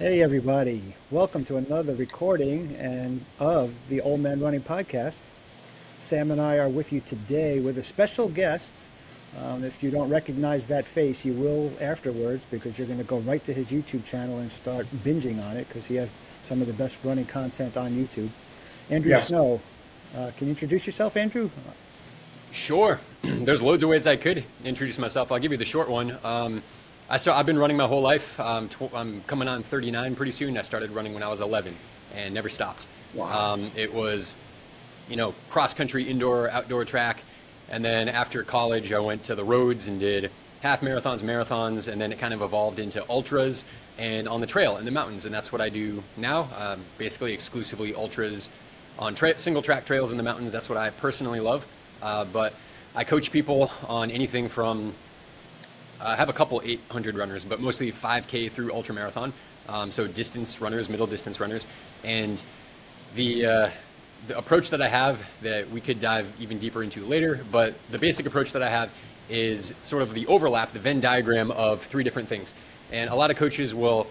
Hey everybody, welcome to another recording and of the Old Man Running podcast. Sam and I are with you today with a special guest. If you don't recognize that face, you will afterwards because you're going to go right to his YouTube channel and start binging on it because he has some of the best running content on YouTube. Andrew Yes. Snow, can you introduce yourself, Andrew? Sure. There's loads of ways I could introduce myself. I'll give you the short one. I've been running my whole life. I'm coming on 39 pretty soon. I started running when I was 11 and never stopped. Wow. It was, cross country, indoor, outdoor track. And then after college, I went to the roads and did half marathons, marathons, and then it kind of evolved into ultras and on the trail in the mountains. And that's what I do now. Basically exclusively ultras on single track trails in the mountains. That's what I personally love. But I coach people on anything from, I have a couple 800 runners, but mostly 5K through ultramarathon. So distance runners, middle distance runners. And the approach that I have that we could dive even deeper into later, but the basic approach that I have is sort of the overlap, the Venn diagram of three different things. And a lot of coaches will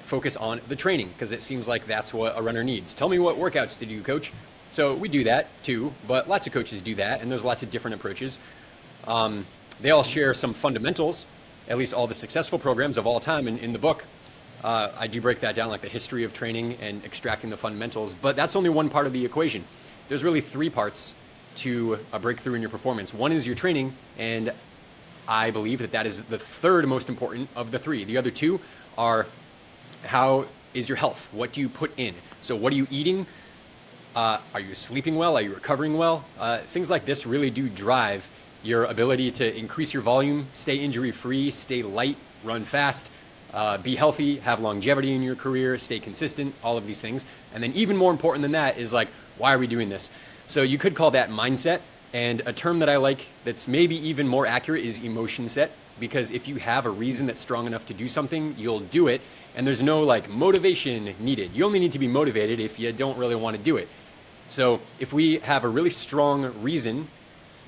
focus on the training because it seems like that's what a runner needs. Tell me what workouts to do, coach. So we do that too, but lots of coaches do that, and there's lots of different approaches. They all share some fundamentals, at least all the successful programs of all time in the book. I do break that down, like the history of training and extracting the fundamentals, but that's only one part of the equation. There's really three parts to a breakthrough in your performance. One is your training, and I believe that that is the third most important of the three. The other two are how is your health? What do you put in? So what are you eating? Are you sleeping well? Are you recovering well? Things like this really do drive your ability to increase your volume, stay injury-free, stay light, run fast, be healthy, have longevity in your career, stay consistent, all of these things. And then even more important than that is like, why are we doing this? So you could call that mindset. And a term that I like that's maybe even more accurate is emotion set, because if you have a reason that's strong enough to do something, you'll do it. And there's no like motivation needed. You only need to be motivated if you don't really want to do it. So if we have a really strong reason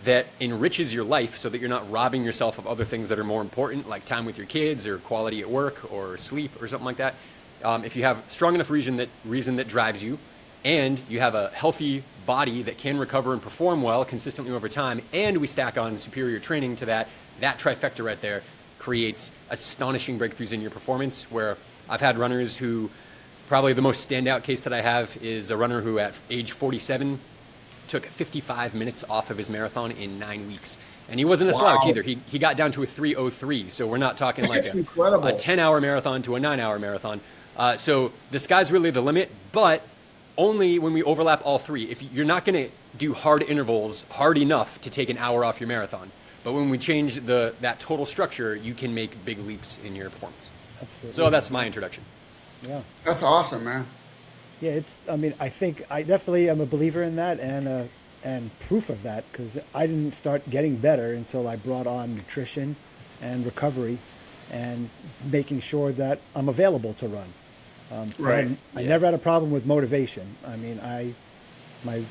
that enriches your life so that you're not robbing yourself of other things that are more important, like time with your kids or quality at work or sleep or something like that, if you have strong enough reason that drives you, and you have a healthy body that can recover and perform well consistently over time, and we stack on superior training to that, that trifecta right there creates astonishing breakthroughs in your performance, where I've had runners who, probably the most standout case that I have is a runner who at age 47 took 55 minutes off of his marathon in 9 weeks. And he wasn't a slouch either. He got down to a 3:03. So we're not talking like That's a incredible. 10-hour marathon to a 9-hour marathon. So the sky's really the limit, but only when we overlap all three. If you're not going to do hard intervals hard enough to take an hour off your marathon. But when we change that total structure, you can make big leaps in your performance. Absolutely. So that's my introduction. Yeah. That's awesome, man. Yeah, I think I definitely am a believer in that and proof of that because I didn't start getting better until I brought on nutrition and recovery and making sure that I'm available to run. Right. And I never had a problem with motivation. I mean, my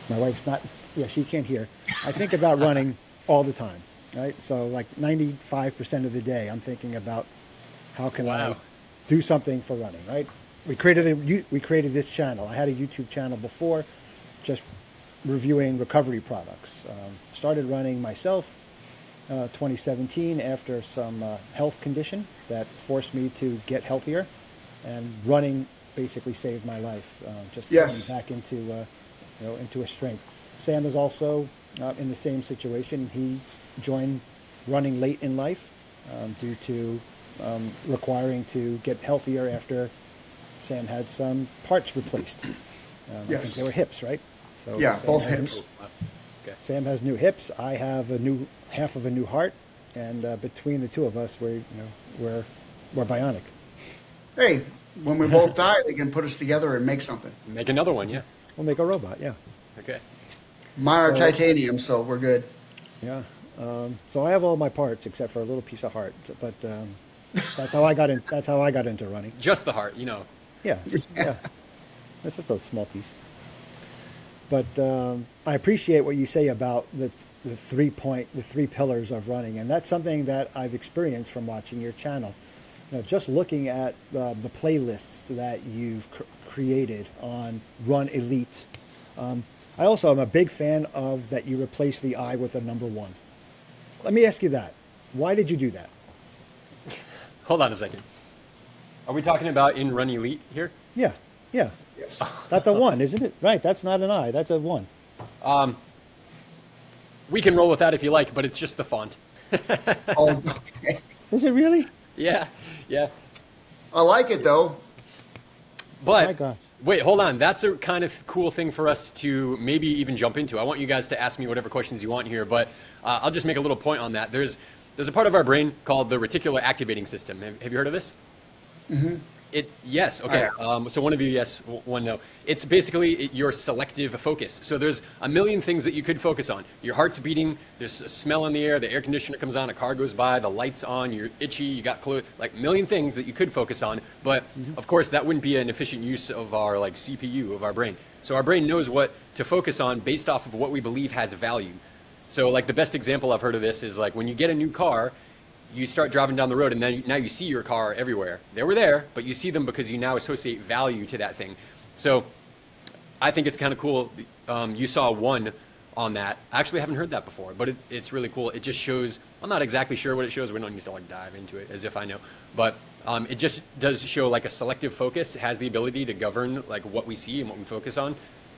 wife's not, yeah, she can't hear. I think about running all the time, right? So like 95% of the day, I'm thinking about how can I Wow. do something for running, right? We created this channel. I had a YouTube channel before, just reviewing recovery products. Started running myself 2017 after some health condition that forced me to get healthier, and running basically saved my life. Just Yes. getting back into a strength. Sam is also in the same situation. He joined running late in life due to requiring to get healthier after Sam had some parts replaced. I think Yes. they were hips, right? So Yeah, both has- hips. Okay. Sam has new hips. I have half of a new heart, and between the two of us, we're bionic. Hey, when we both die, they can put us together and make something. Make another one, yeah. We'll make a robot. Yeah, Okay. Mine are So- titanium, so we're good. yeah. So I have all my parts except for a little piece of heart, but that's how I got in. That's how I got into running. Just the heart, Yeah, yeah. That's just a small piece. But I appreciate what you say about the 3 pillars of running, and that's something that I've experienced from watching your channel. just looking at the playlists that you've created on Run Elite, I also am a big fan of that you replace the I with a number one. Let me ask you that. Why did you do that? Hold on a second. Are we talking about in Run Elite here? Yeah, yeah. Yes. That's a one, isn't it? Right, that's not an I, that's a one. We can roll with that if you like, but it's just the font. Oh, okay. Is it really? Yeah, yeah. I like it though. But My gosh. wait, hold on. That's a kind of cool thing for us to maybe even jump into. I want you guys to ask me whatever questions you want here, but I'll just make a little point on that. There's a part of our brain called the reticular activating system. Have you heard of this? Yes. Okay. So one of you, yes, one no. It's basically your selective focus. So there's a million things that you could focus on. Your heart's beating. There's a smell in the air. The air conditioner comes on. A car goes by. The light's on. You're itchy. You got like a million things that you could focus on. But of course, that wouldn't be an efficient use of our like CPU of our brain. So our brain knows what to focus on based off of what we believe has value. So like the best example I've heard of this is like when you get a new car. You start driving down the road and then now you see your car everywhere. They were there, but you see them because you now associate value to that thing. So I think it's kind of cool. You saw one on that. I actually haven't heard that before, but it's really cool. It just shows, I'm not exactly sure what it shows. We don't need to like dive into it as if I know, but it just does show like a selective focus. It has the ability to govern like what we see and what we focus on.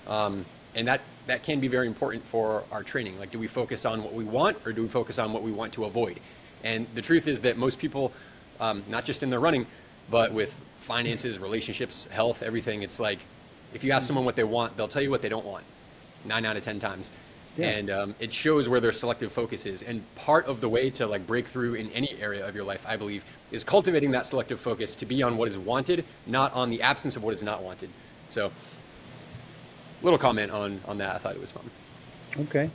And that can be very important for our training. Like, do we focus on what we want or do we focus on what we want to avoid? And the truth is that most people, not just in their running, but with finances, relationships, health, everything, it's like if you ask someone what they want, they'll tell you what they don't want 9 out of 10 times. Yeah. And it shows where their selective focus is. And part of the way to like break through in any area of your life, I believe, is cultivating that selective focus to be on what is wanted, not on the absence of what is not wanted. So little comment on that. I thought it was fun. Okay.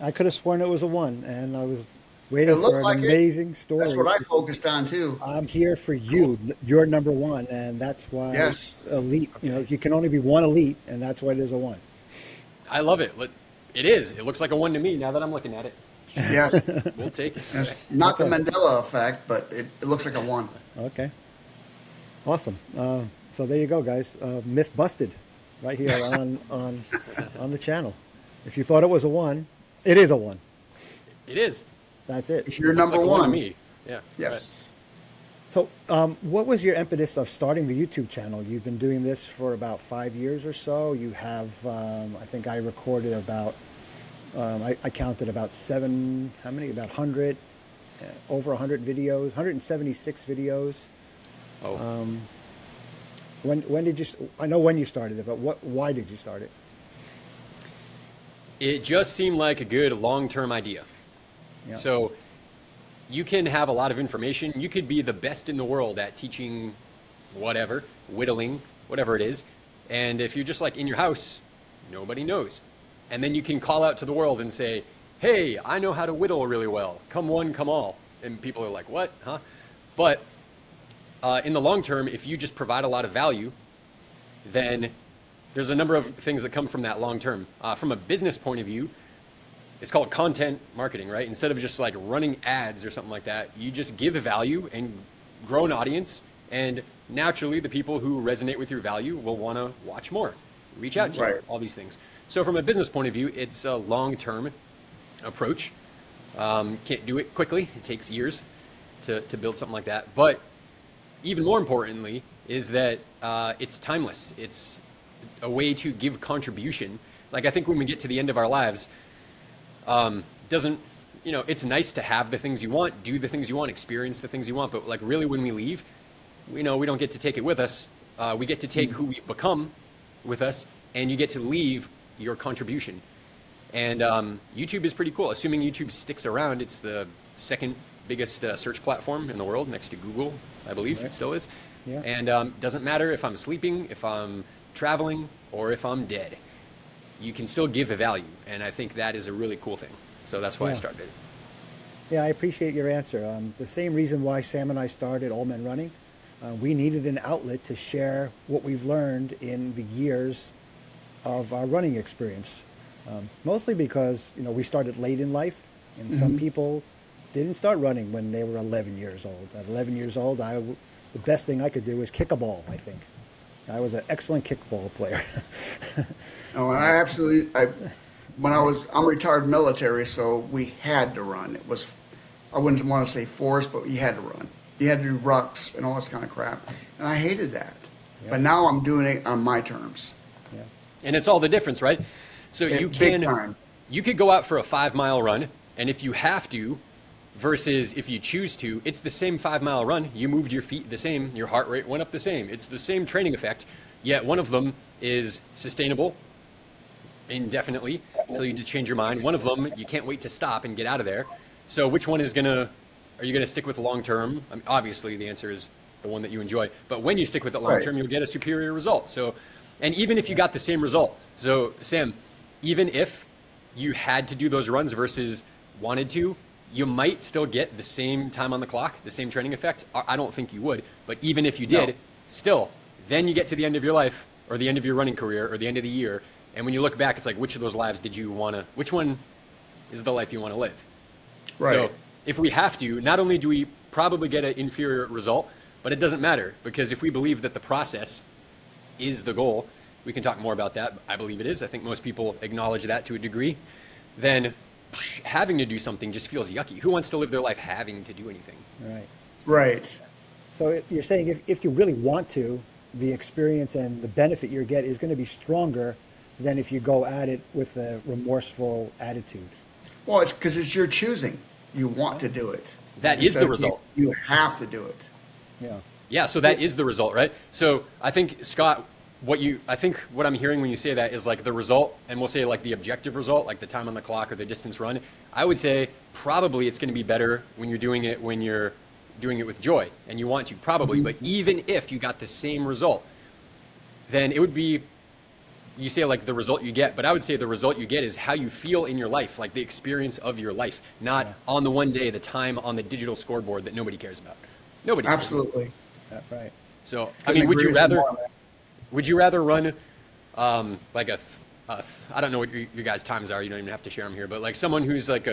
I could have sworn it was a one, and I was waiting It looked for an like it. amazing story. That's what I focused on too. I'm here for you. You're number one, and that's why Yes. elite. You know, you can only be one elite, and that's why there's a one. I love it. It is. It looks like a one to me now that I'm looking at it. Yes. We'll take it. It's not the Mandela effect, but it looks like a one. Okay. Awesome. So there you go, guys. Myth busted, right here on the channel. If you thought it was a one, it is a one. It is. That's it. If you're Looks number like a one to one. me. Yeah. Yes. So, what was your impetus of starting the YouTube channel? You've been doing this for about 5 years or so. You have, I think I recorded about, I counted about how many? About 100, over 100 videos, 176 videos. Oh. When did you? I know when you started it, but why did you start it? It just seemed like a good long-term idea. Yeah. So you can have a lot of information. You could be the best in the world at teaching whatever, whittling, whatever it is. And if you're just like in your house, nobody knows. And then you can call out to the world and say, hey, I know how to whittle really well. Come one, come all. And people are like, what? Huh? But in the long term, if you just provide a lot of value, then there's a number of things that come from that long term. From a business point of view, it's called content marketing, right? Instead of just like running ads or something like that, you just give value and grow an audience. And naturally, the people who resonate with your value will want to watch more, reach out to you, all these things. So from a business point of view, it's a long-term approach. Can't do it quickly. It takes years to build something like that. But even more importantly is that it's timeless. It's a way to give contribution. Like I think when we get to the end of our lives, it's nice to have the things you want, do the things you want, experience the things you want. But like really when we leave, we don't get to take it with us. We get to take who we've become with us, and you get to leave your contribution. And YouTube is pretty cool. Assuming YouTube sticks around, it's the second biggest search platform in the world next to Google, I believe. It still is. Yeah. And doesn't matter if I'm sleeping, if I'm traveling, or if I'm dead. You can still give a value, and I think that is a really cool thing. So that's why I started it. Yeah, I appreciate your answer. The same reason why Sam and I started All Men Running. We needed an outlet to share what we've learned in the years of our running experience. Mostly because we started late in life, and some people didn't start running when they were 11 years old. At 11 years old, the best thing I could do was kick a ball, I think. I was an excellent kickball player. No, and I'm retired military, so we had to run. It was, I wouldn't want to say forced, but you had to run. You had to do rucks and all this kind of crap. And I hated that. Yeah. But now I'm doing it on my terms. Yeah. And it's all the difference, right? So Big time. you could go out for a 5-mile run, and if you have to, versus if you choose to, it's the same 5-mile run. You moved your feet the same, your heart rate went up the same. It's the same training effect, yet one of them is sustainable indefinitely until you just change your mind. One of them, you can't wait to stop and get out of there. So which one are you going to stick with long term? I mean, obviously, the answer is the one that you enjoy. But when you stick with it long term, Right. you'll get a superior result. So, and even if you got the same result, so Sam, even if you had to do those runs versus wanted to, you might still get the same time on the clock, the same training effect. I don't think you would, but even if you did, No. still, then you get to the end of your life or the end of your running career or the end of the year, and when you look back, it's like, which of those lives did you want to? Which one is the life you want to live? Right. So if we have to, not only do we probably get an inferior result, but it doesn't matter, because if we believe that the process is the goal, we can talk more about that. I believe it is. I think most people acknowledge that to a degree. Then having to do something just feels yucky. Who wants to live their life having to do anything? Right. Right. So you're saying if you really want to, the experience and the benefit you get is going to be stronger than if you go at it with a remorseful attitude. Well, it's because it's your choosing. You want to do it. That is the Instead of result. You have to do it. Yeah. Yeah, so that is the result, right? So I think, Scott, what I'm hearing when you say that is like the result, and we'll say like the objective result, like the time on the clock or the distance run. I would say probably it's going to be better when you're doing it with joy, and you want to probably. But even if you got the same result, then it would be, you say like the result you get, but I would say the result you get is how you feel in your life, like the experience of your life, not on the one day, the time on the digital scoreboard that nobody cares about. Nobody cares. Absolutely. Yeah, right. So, I Couldn't mean, would agree you with rather? more on that. Would you rather run like I don't know what your guys' times are. You don't even have to share them here. But like someone who's like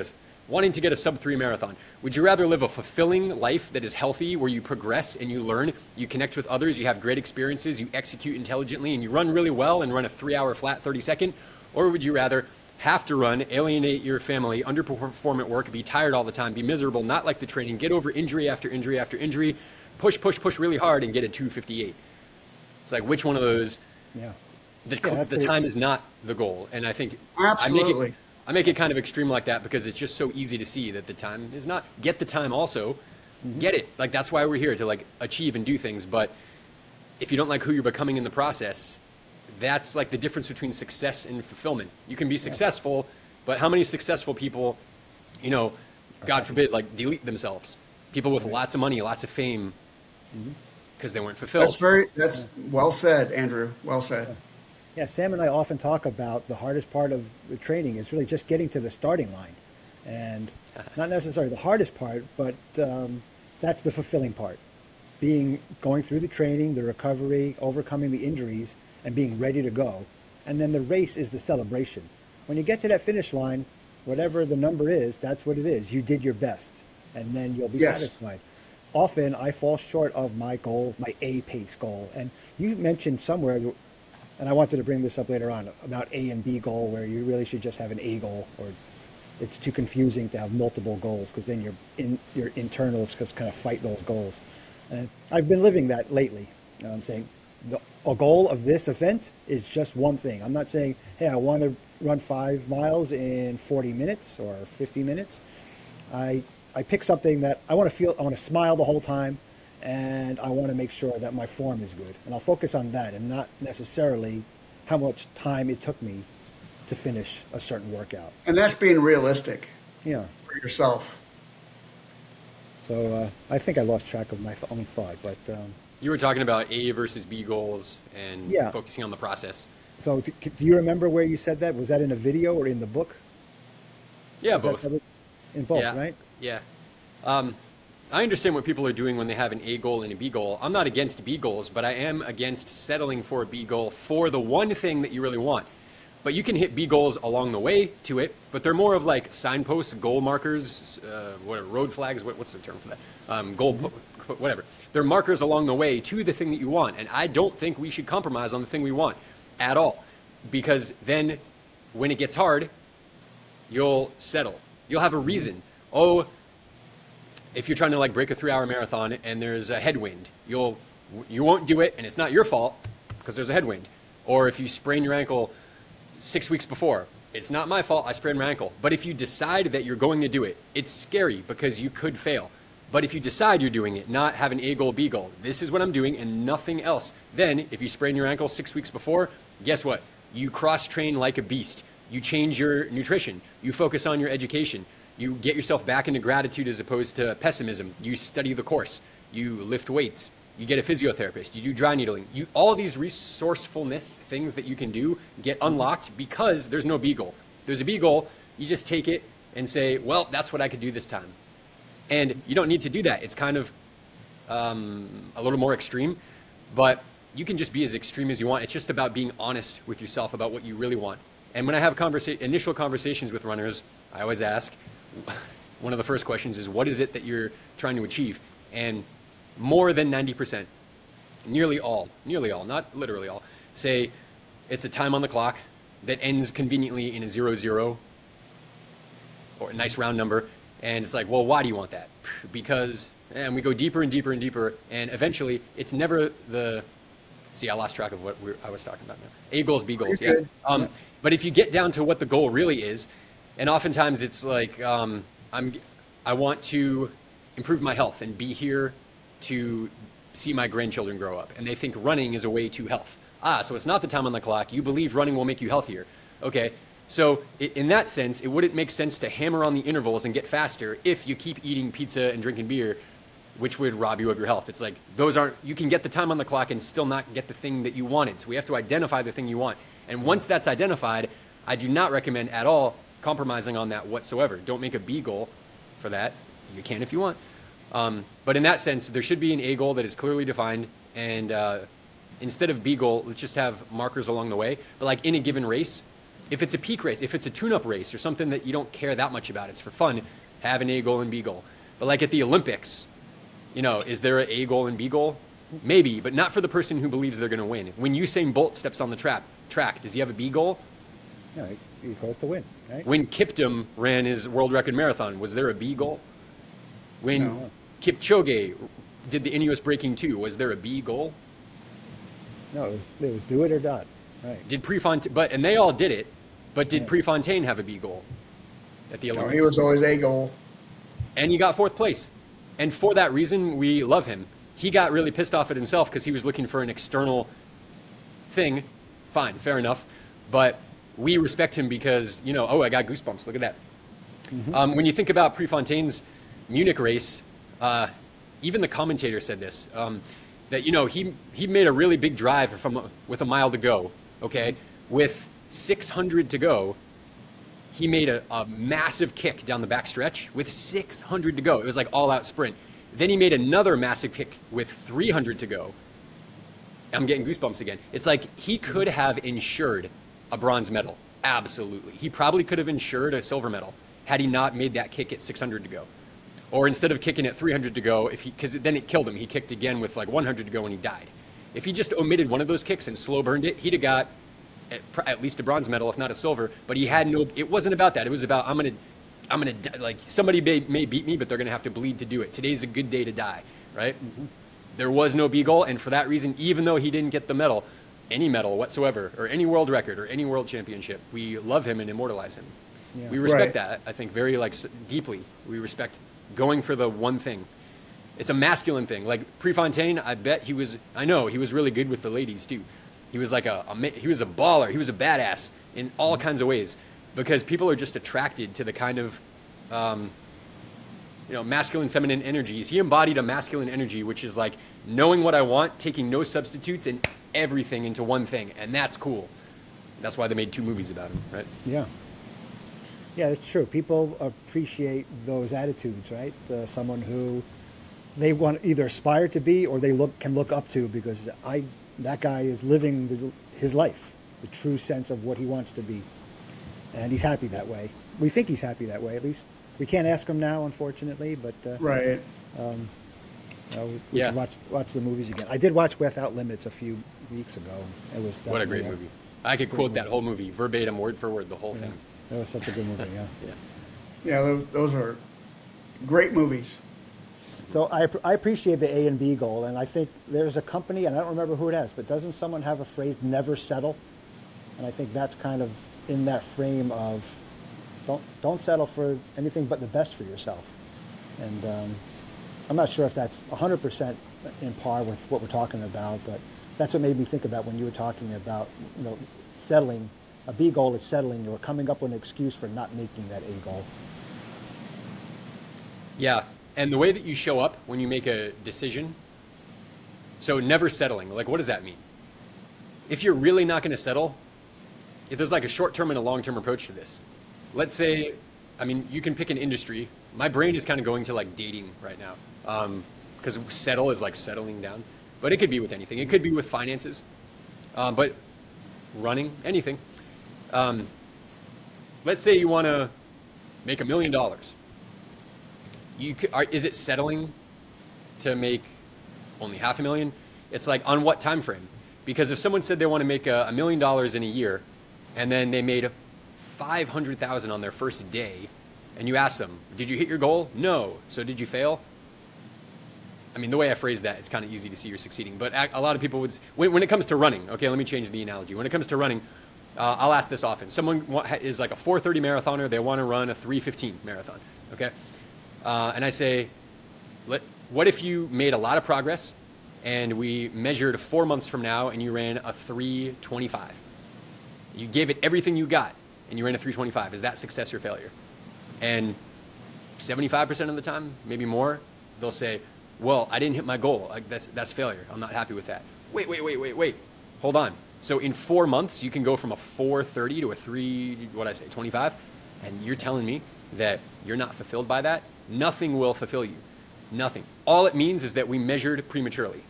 wanting to get a sub-3 marathon, would you rather live a fulfilling life that is healthy, where you progress and you learn, you connect with others, you have great experiences, you execute intelligently, and you run really well and run a 3-hour flat 30-second? Or would you rather have to run, alienate your family, underperform at work, be tired all the time, be miserable, not like the training, get over injury after injury after injury, push really hard and get a 2:58? It's like, which one of those? Yeah. The time is not the goal, and I think Absolutely. I make it kind of extreme like that because it's just so easy to see that the time is not. Get the time also, get it. Like that's why we're here, to like achieve and do things. But if you don't like who you're becoming in the process, that's like the difference between success and fulfillment. You can be successful, but how many successful people, God forbid, like delete themselves? People with lots of money, lots of fame, because they weren't fulfilled. That's well said, Andrew. Well said. Yeah, Sam and I often talk about the hardest part of the training is really just getting to the starting line. And not necessarily the hardest part, but that's the fulfilling part. Going through the training, the recovery, overcoming the injuries, and being ready to go. And then the race is the celebration. When you get to that finish line, whatever the number is, that's what it is. You did your best, and then you'll be Yes. satisfied. Often I fall short of my goal, my A pace goal. And you mentioned somewhere, and I wanted to bring this up later on, about A and B goal, where you really should just have an A goal, or it's too confusing to have multiple goals, because then your internals just kind of fight those goals. And I've been living that lately. I'm saying a goal of this event is just one thing. I'm not saying, hey, I want to run 5 miles in 40 minutes or 50 minutes. I pick something that I want to smile the whole time, and I want to make sure that my form is good. And I'll focus on that and not necessarily how much time it took me to finish a certain workout. And that's being realistic Yeah. for yourself. So I think I lost track of my own thought, but You were talking about A versus B goals and Yeah. focusing on the process. so do you remember where you said that? Was that in a video or in the book? Yeah, Was that both. something- In both, Yeah. right? Yeah. I understand what people are doing when they have an A goal and a B goal. I'm not against B goals, but I am against settling for a B goal for the one thing that you really want. but you can hit B goals along the way to it, but they're more of like signposts, goal markers, road flags, what's the term for that? Whatever. They're markers along the way to the thing that you want. And I don't think we should compromise on the thing we want at all, because then when it gets hard, you'll settle. You'll have a reason. Oh, if you're trying to like break a 3-hour marathon and there's a headwind, you won't do it, and it's not your fault because there's a headwind. Or if you sprain your ankle 6 weeks before, it's not my fault, I sprained my ankle. But if you decide that you're going to do it, it's scary because you could fail. But if you decide you're doing it, not have an A goal, B goal, this is what I'm doing and nothing else, then if you sprain your ankle 6 weeks before, guess what? You cross-train like a beast. You change your nutrition. You focus on your education. You get yourself back into gratitude as opposed to pessimism. You study the course. You lift weights. You get a physiotherapist. You do dry needling. All of these resourcefulness things that you can do get unlocked because there's no B goal. There's a B goal. You just take it and say, well, that's what I could do this time. And you don't need to do that. It's kind of a little more extreme, but you can just be as extreme as you want. It's just about being honest with yourself about what you really want. And when I have initial conversations with runners, I always ask, one of the first questions is, what is it that you're trying to achieve? And more than 90%, nearly all, not literally all, say it's a time on the clock that ends conveniently in a 0-0 or a nice round number. And it's like, well, why do you want that? Because, and we go deeper and deeper and deeper, and eventually it's never see, I lost track of what I was talking about now. A goals, B goals, yeah. But if you get down to what the goal really is, and oftentimes it's like, I want to improve my health and be here to see my grandchildren grow up. And they think running is a way to health. So it's not the time on the clock. You believe running will make you healthier. Okay. So in that sense, it wouldn't make sense to hammer on the intervals and get faster if you keep eating pizza and drinking beer, which would rob you of your health. It's like, you can get the time on the clock and still not get the thing that you wanted. So we have to identify the thing you want. And once that's identified, I do not recommend at all compromising on that whatsoever. Don't make a B goal for that. You can if you want. But in that sense, there should be an A goal that is clearly defined. And instead of B goal, let's just have markers along the way. But like in a given race, if it's a peak race, if it's a tune-up race or something that you don't care that much about, it's for fun, have an A goal and B goal. But like at the Olympics, is there an A goal and B goal? Maybe, but not for the person who believes they're going to win. When Usain Bolt steps on the track, does he have a B goal? No, he goes to win, right? When Kiptum ran his world record marathon, was there a B goal? When Kipchoge did the Ineos Breaking 2, was there a B goal? No, it was do it or die. Right. Did Prefontaine, and they all did it, but did Prefontaine have a B goal at the Olympics? No, he was always A goal. And he got 4th place. And for that reason, we love him. He got really pissed off at himself because he was looking for an external thing. Fine, fair enough. But we respect him because, I got goosebumps. Look at that. Mm-hmm. When you think about Prefontaine's Munich race, even the commentator said this, that, he made a really big drive with a mile to go, okay? With 600 to go, he made a massive kick down the back stretch with 600 to go. It was like all-out sprint. Then he made another massive kick with 300 to go. I'm getting goosebumps again. It's like he could have ensured a bronze medal. Absolutely. He probably could have ensured a silver medal had he not made that kick at 600 to go. Or instead of kicking at 300 to go, because then it killed him. He kicked again with like 100 to go and he died. If he just omitted one of those kicks and slow burned it, he'd have got at least a bronze medal, if not a silver. But he had it wasn't about that. It was about, I'm gonna die. Like somebody may beat me, but they're gonna have to bleed to do it. Today's a good day to die, right? Mm-hmm. There was no B goal, and for that reason, even though he didn't get the medal, any medal whatsoever, or any world record, or any world championship, we love him and immortalize him. Yeah. We respect that, I think, very deeply. We respect going for the one thing. It's a masculine thing. Like Prefontaine, I know he was really good with the ladies too. He was like he was a baller. He was a badass in all kinds of ways because people are just attracted to the kind of, masculine, feminine energies. He embodied a masculine energy, which is like knowing what I want, taking no substitutes, and everything into one thing. And that's cool. That's why they made 2 movies about him, right? Yeah. Yeah, it's true. People appreciate those attitudes, right? Someone who they want either aspire to be or they can look up to because that guy is living his life, the true sense of what he wants to be. And he's happy that way. We think he's happy that way, at least. We can't ask him now, unfortunately, but Right. we can watch the movies again. I did watch Without Limits a few weeks ago. It was What a definitely great movie. I could quote that whole movie verbatim, word for word, the whole thing. That was such a good movie, yeah. Yeah. Yeah, those are great movies. So I appreciate the A and B goal, and I think there's a company, and I don't remember who it has, but doesn't someone have a phrase, never settle? And I think that's kind of in that frame of don't settle for anything but the best for yourself. And I'm not sure if that's 100% in par with what we're talking about, but that's what made me think about when you were talking about, settling. A B goal is settling or coming up with an excuse for not making that A goal. Yeah, and the way that you show up when you make a decision, so never settling, like what does that mean? If you're really not going to settle, if there's like a short-term and a long-term approach to this. Let's say, I mean, you can pick an industry. My brain is kind of going to like dating right now, because settle is like settling down, but it could be with anything. It could be with finances, but running, anything. Let's say you want to make $1 million. Is it settling to make only $500,000? It's like on what time frame? Because if someone said they want to make $1 million in a year, and then they made 500,000 on their first day, and you ask them, "Did you hit your goal?" No. So did you fail? I mean, the way I phrase that, it's kind of easy to see you're succeeding. But a lot of people would, when it comes to running, okay, let me change the analogy. When it comes to running, I'll ask this often. Someone is like a 4:30 marathoner. They want to run a 3:15 marathon, okay? And I say, what if you made a lot of progress and we measured 4 months from now and you ran a 3:25? You gave it everything you got and you ran a 3:25. Is that success or failure? And 75% of the time, maybe more, they'll say, well, I didn't hit my goal. That's failure. I'm not happy with that. Wait. Hold on. So in 4 months, you can go from a 4:30 to a 3:25, and you're telling me that you're not fulfilled by that? Nothing will fulfill you. Nothing. All it means is that we measured prematurely,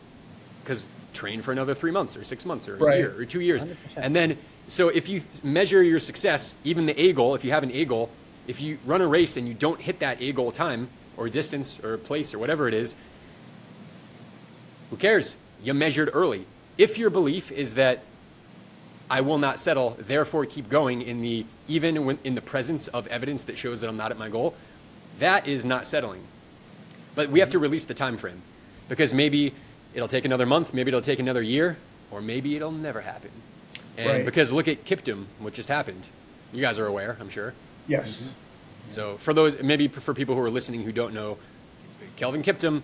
because train for another 3 months or 6 months or a year or 2 years. 100%. And then, so if you measure your success, even the A goal, if you have an A goal, if you run a race and you don't hit that A goal time or distance or place or whatever it is, who cares? You measured early. If your belief is that I will not settle, therefore keep going even when in the presence of evidence that shows that I'm not at my goal, that is not settling. But we have to release the time frame, because maybe it'll take another month, maybe it'll take another year, or maybe it'll never happen. And because look at Kiptum, what just happened. You guys are aware, I'm sure. Yes. So for those, maybe for people who are listening who don't know, Kelvin Kiptum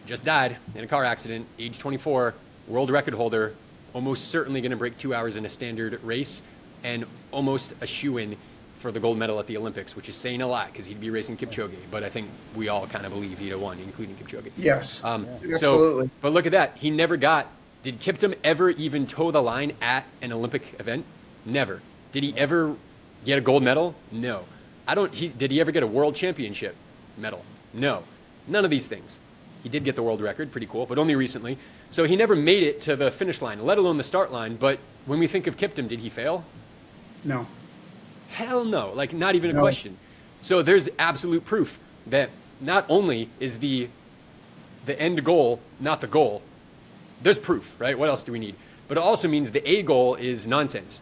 just died in a car accident, age 24, world record holder, almost certainly going to break 2 hours in a standard race, and almost a shoo-in for the gold medal at the Olympics, which is saying a lot because he'd be racing Kipchoge. But I think we all kind of believe he'd have won, including Kipchoge. Yes. So, Absolutely. but look at that. He never got. Did Kiptum ever even toe the line at an Olympic event? Never. Did he ever get a gold medal? No. Did he ever get a world championship medal? No. None of these things. He did get the world record, pretty cool, but only recently. So he never made it to the finish line, let alone the start line. But when we think of Kiptum, did he fail? No. Hell no, like not even a No. question. So there's absolute proof that not only is the end goal not the goal, there's proof, right? What else do we need? But it also means the A goal is nonsense,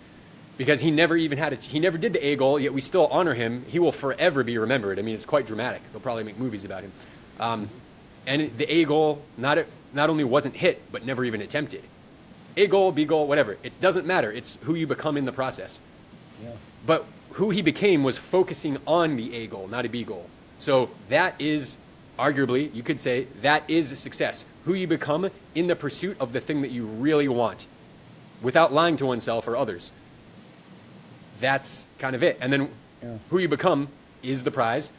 because he never even he never did the A goal, yet we still honor him. He will forever be remembered. I mean, it's quite dramatic. They'll probably make movies about him. And the A goal not only wasn't hit, but never even attempted. A goal, B goal, whatever. It doesn't matter. It's who you become in the process. Yeah. But who he became was focusing on the A goal, not a B goal. So that is, arguably, you could say, that is a success. Who you become in the pursuit of the thing that you really want, without lying to oneself or others. That's kind of it. And then who you become is the prize.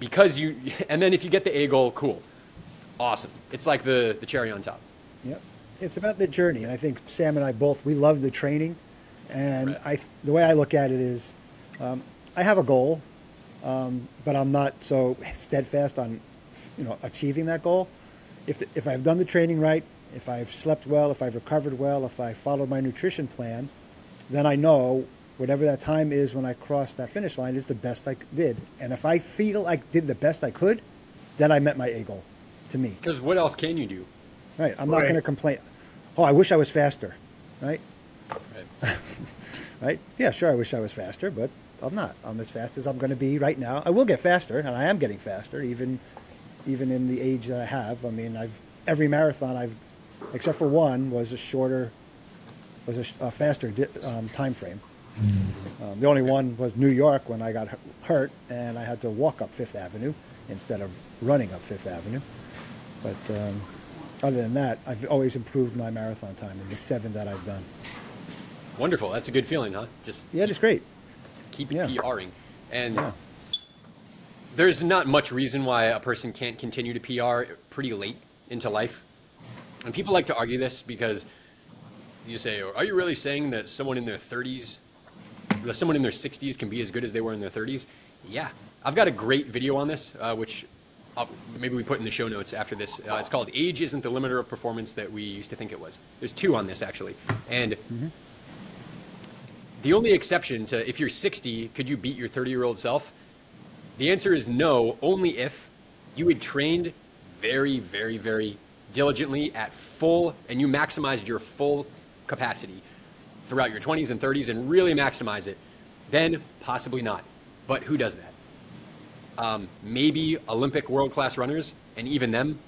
And then if you get the A goal, cool. Awesome. It's like the cherry on top. Yep. It's about the journey. And I think Sam and I both, we love the training. And Right. the way I look at it is, I have a goal, but I'm not so steadfast on, achieving that goal. if I've done the training right, if I've slept well, if I've recovered well, if I followed my nutrition plan, then I know whatever that time is when I cross that finish line is the best I did. And if I feel I did the best I could, then I met my A goal, to me. Because what else can you do? Right. I'm not Right. going to complain. Oh, I wish I was faster. Right. Right. Right. Yeah, sure. I wish I was faster, but I'm not. I'm as fast as I'm going to be right now. I will get faster, and I am getting faster, even in the age that I have. I mean, every marathon except for one, was a faster time frame. The only one was New York when I got hurt and I had to walk up Fifth Avenue instead of running up Fifth Avenue. But other than that, I've always improved my marathon time in the 7 that I've done. Wonderful. That's a good feeling, huh? Just Yeah, it's great. keep Yeah. PRing. And Yeah. there's not much reason why a person can't continue to PR pretty late into life. And people like to argue this because you say, are you really saying that someone in their 30s, that someone in their 60s can be as good as they were in their 30s? Yeah. I've got a great video on this, which maybe we put in the show notes after this. It's called Age Isn't the Limiter of Performance That We Used to Think It Was. There's 2 on this, actually. And the only exception to if you're 60, could you beat your 30-year-old self? The answer is no, only if you had trained very, very, very diligently at full, and you maximized your full capacity throughout your 20s and 30s and really maximize it, then possibly not. But who does that? Maybe Olympic world-class runners, and even them,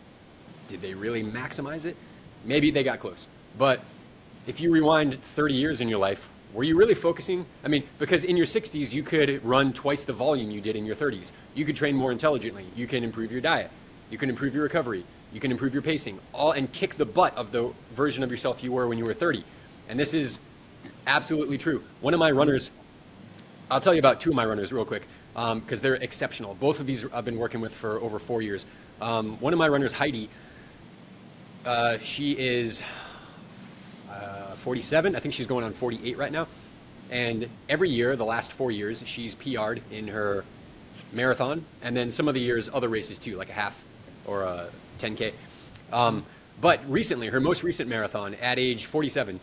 did they really maximize it? Maybe they got close. But if you rewind 30 years in your life, were you really focusing? I mean, because in your 60s, you could run twice the volume you did in your 30s. You could train more intelligently. You can improve your diet. You can improve your recovery. You can improve your pacing, and kick the butt of the version of yourself you were when you were 30. And this is absolutely true. One of my runners, I'll tell you about 2 of my runners real quick, because they're exceptional. Both of these I've been working with for over 4 years. One of my runners, Heidi, she is 47. I think she's going on 48 right now. And every year, the last 4 years, she's PR'd in her marathon, and then some of the years, other races too, like a half or a 10K. But recently, her most recent marathon, at age 47,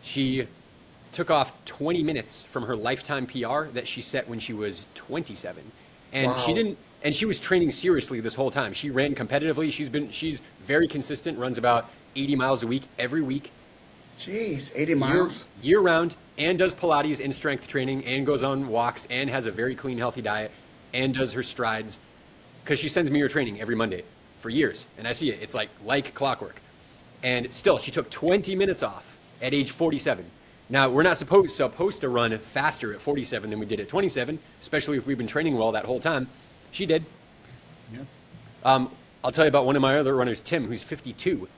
she took off 20 minutes from her lifetime PR that she set when she was 27. And Wow. she was training seriously this whole time. She ran competitively. She's very consistent, runs about 80 miles a week, every week, Jeez, 80 miles? year round, and does Pilates and strength training and goes on walks and has a very clean, healthy diet and does her strides, because she sends me her training every Monday for years. And I see it. It's like clockwork. And still, she took 20 minutes off at age 47. Now, we're not supposed to run faster at 47 than we did at 27, especially if we've been training well that whole time. She did. Yeah. I'll tell you about one of my other runners, Tim, who's 52.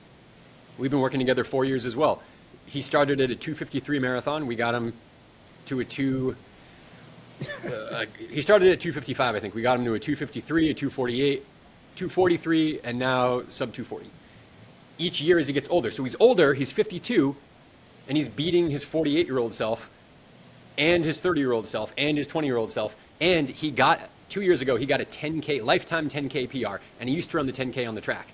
We've been working together 4 years as well. He started at a 2:53 marathon. We got him to a he started at 2:55, I think. We got him to a 2:53, a 2:48, 2:43, and now sub 2:40. Each year as he gets older. So he's older, he's 52, and he's beating his 48-year-old self and his 30-year-old self and his 20-year-old self. And he got, 2 years ago, he got a 10K, lifetime 10K PR, and he used to run the 10K on the track.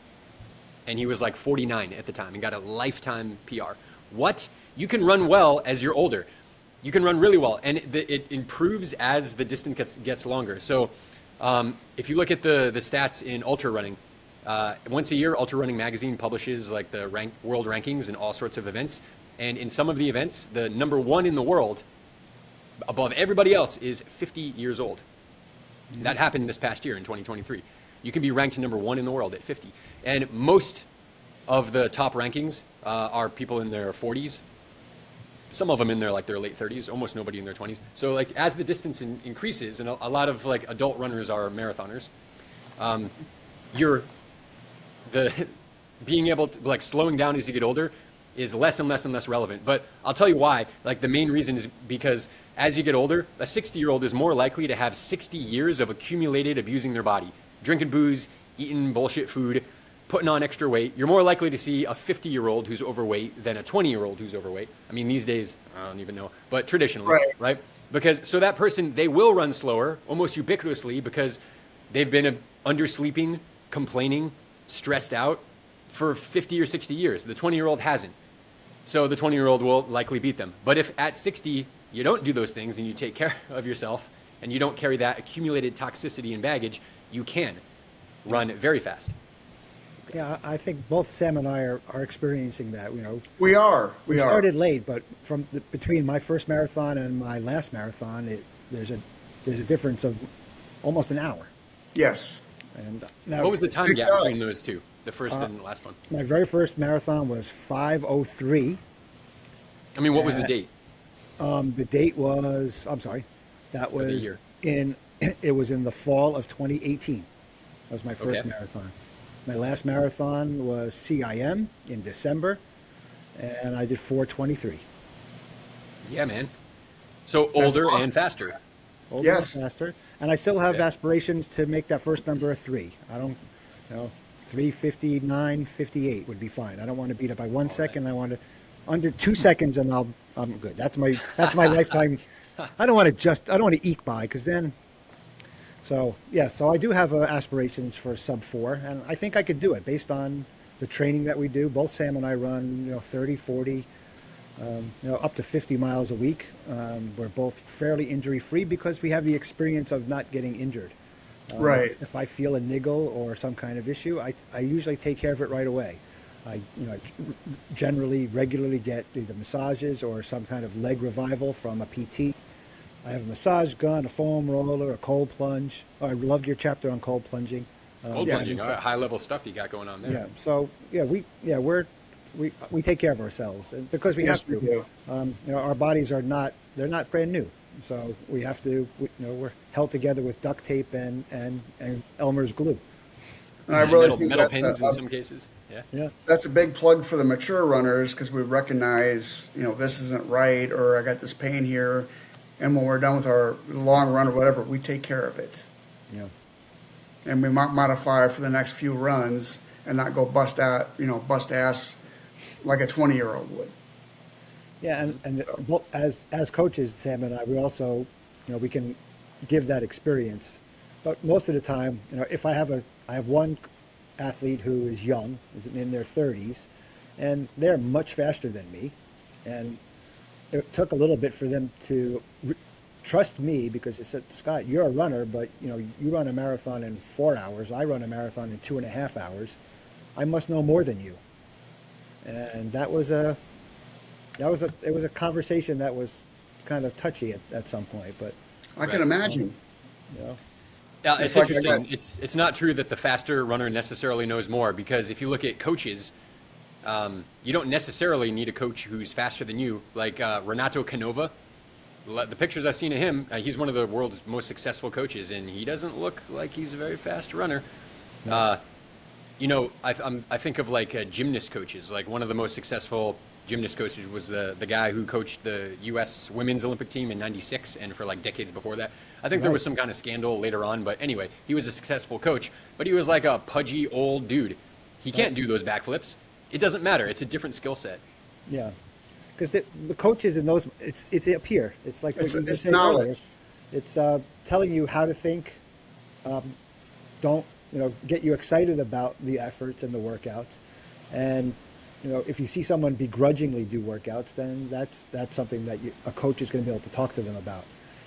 And he was like 49 at the time and got a lifetime PR. What? You can run well as you're older. You can run really well, and it improves as the distance gets longer. So if you look at the stats in ultra running, once a year, Ultra Running Magazine publishes like the world rankings and all sorts of events. And in some of the events, the number 1 in the world, above everybody else, is 50 years old. That happened this past year in 2023. You can be ranked number 1 in the world at 50. And most of the top rankings are people in their 40s. Some of them in their late 30s, almost nobody in their 20s. So like as the distance increases, and a lot of like adult runners are marathoners, being able to like slowing down as you get older is less and less and less relevant. But I'll tell you why. Like the main reason is because as you get older, a 60-year-old is more likely to have 60 years of accumulated abusing their body, drinking booze, eating bullshit food, putting on extra weight. You're more likely to see a 50-year-old who's overweight than a 20-year-old who's overweight. I mean, these days, I don't even know, but traditionally, right? Because so that person, they will run slower almost ubiquitously because they've been undersleeping, complaining, stressed out, for 50 or 60 years. The 20-year-old hasn't. So the 20-year-old will likely beat them. But if at 60 you don't do those things and you take care of yourself and you don't carry that accumulated toxicity and baggage, you can run very fast. Yeah, I think both Sam and I are experiencing that. We are. We started late, but between my first marathon and my last marathon, there's a difference of almost an hour. Yes. And now, What was the time Good gap job. between those two, the first and the last one? my very first marathon was 5:03. I mean, what was the date? The date was, I'm sorry, that the was year. it was in the fall of 2018. That was my first Okay. marathon. My last marathon was CIM in December, and I did 4:23. Yeah, man. So older awesome. and faster. Older Yes. and faster. And I still have Yeah. aspirations to make that first number a 3. I don't, 3:59:58 would be fine. I don't want to beat it by 1 second. I want to under 2 seconds, and I'm good. That's my lifetime. I don't want to eke by, because then. So yeah, so I do have aspirations for sub 4, and I think I could do it based on the training that we do. Both Sam and I run 30, 40, up to 50 miles a week. We're both fairly injury free because we have the experience of not getting injured. Right. If I feel a niggle or some kind of issue, I usually take care of it right away. I generally regularly get either massages or some kind of leg revival from a PT. I have a massage gun, a foam roller, a cold plunge. Oh, I loved your chapter on cold plunging. Cold Yes. plunging, all right, high level stuff you got going on there. Yeah. So yeah, we take care of ourselves, and because we Yes, have to. we do. Our bodies are they're not brand new, so we have to. We're held together with duct tape and Elmer's glue. And I really metal, think metal that's pins in a, some cases. Yeah. Yeah. that's a big plug for the mature runners, because we recognize, this isn't right, or I got this pain here. And when we're done with our long run or whatever, we take care of it. Yeah. And we might modify for the next few runs and not go bust ass like a 20-year-old would. Yeah, and both as coaches, Sam and I, we also, we can give that experience. But most of the time, if I have one athlete who is young, is in their 30s, and they're much faster than me, and it took a little bit for them to trust me, because they said, Scott, you're a runner, but you run a marathon in 4 hours. I run a marathon in 2.5 hours. I must know more than you. And it was a conversation that was kind of touchy at some point, but I can imagine. you know, Yeah, it's like I interesting. got- It's not true that the faster runner necessarily knows more, because if you look at coaches, you don't necessarily need a coach who's faster than you. Like Renato Canova, the pictures I've seen of him, he's one of the world's most successful coaches, and he doesn't look like he's a very fast runner. I think of like gymnast coaches. Like one of the most successful gymnast coaches was the guy who coached the U.S. women's Olympic team in '96 and for like decades before that. I think there was some kind of scandal later on, but anyway, he was a successful coach, but he was like a pudgy old dude. He can't do those backflips. It doesn't matter. It's a different skill set. yeah, because the coaches in those, it's up here. It's like what you It's said knowledge. earlier. It's telling you how to think. Don't get you excited about the efforts and the workouts, and if you see someone begrudgingly do workouts, then that's something that a coach is going to be able to talk to them about.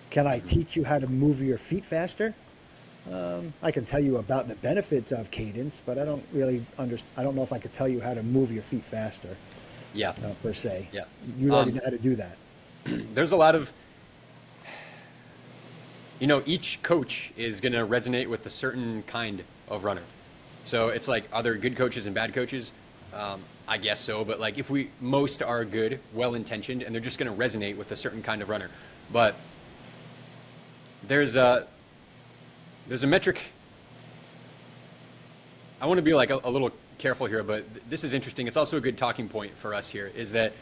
Can I teach you how to move your feet faster? I can tell you about the benefits of cadence, but I don't really I don't know if I could tell you how to move your feet faster, Yeah. per se. Yeah. You already know how to do that. There's a lot of, each coach is going to resonate with a certain kind of runner. So it's like, are there good coaches and bad coaches? I guess so, but like most are good, well-intentioned, and they're just going to resonate with a certain kind of runner. But there's a metric. I want to be like a little careful here, but this is interesting. It's also a good talking point for us here, is that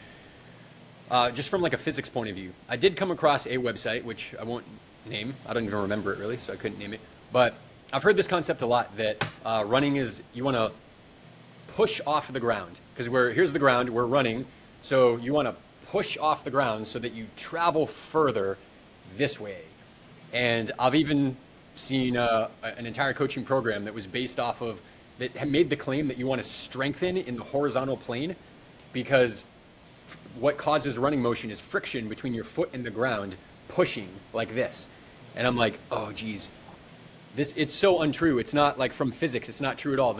just from like a physics point of view, I did come across a website, which I won't name. I don't even remember it really, so I couldn't name it. But I've heard this concept a lot, that running is, you want to push off the ground, because here's the ground, we're running, so you want to push off the ground so that you travel further this way. And I've even seen an entire coaching program that was based off of that made the claim that you want to strengthen in the horizontal plane because what causes running motion is friction between your foot and the ground pushing like this. And I'm like, oh, geez, it's so untrue. It's not like from physics. It's not true at all.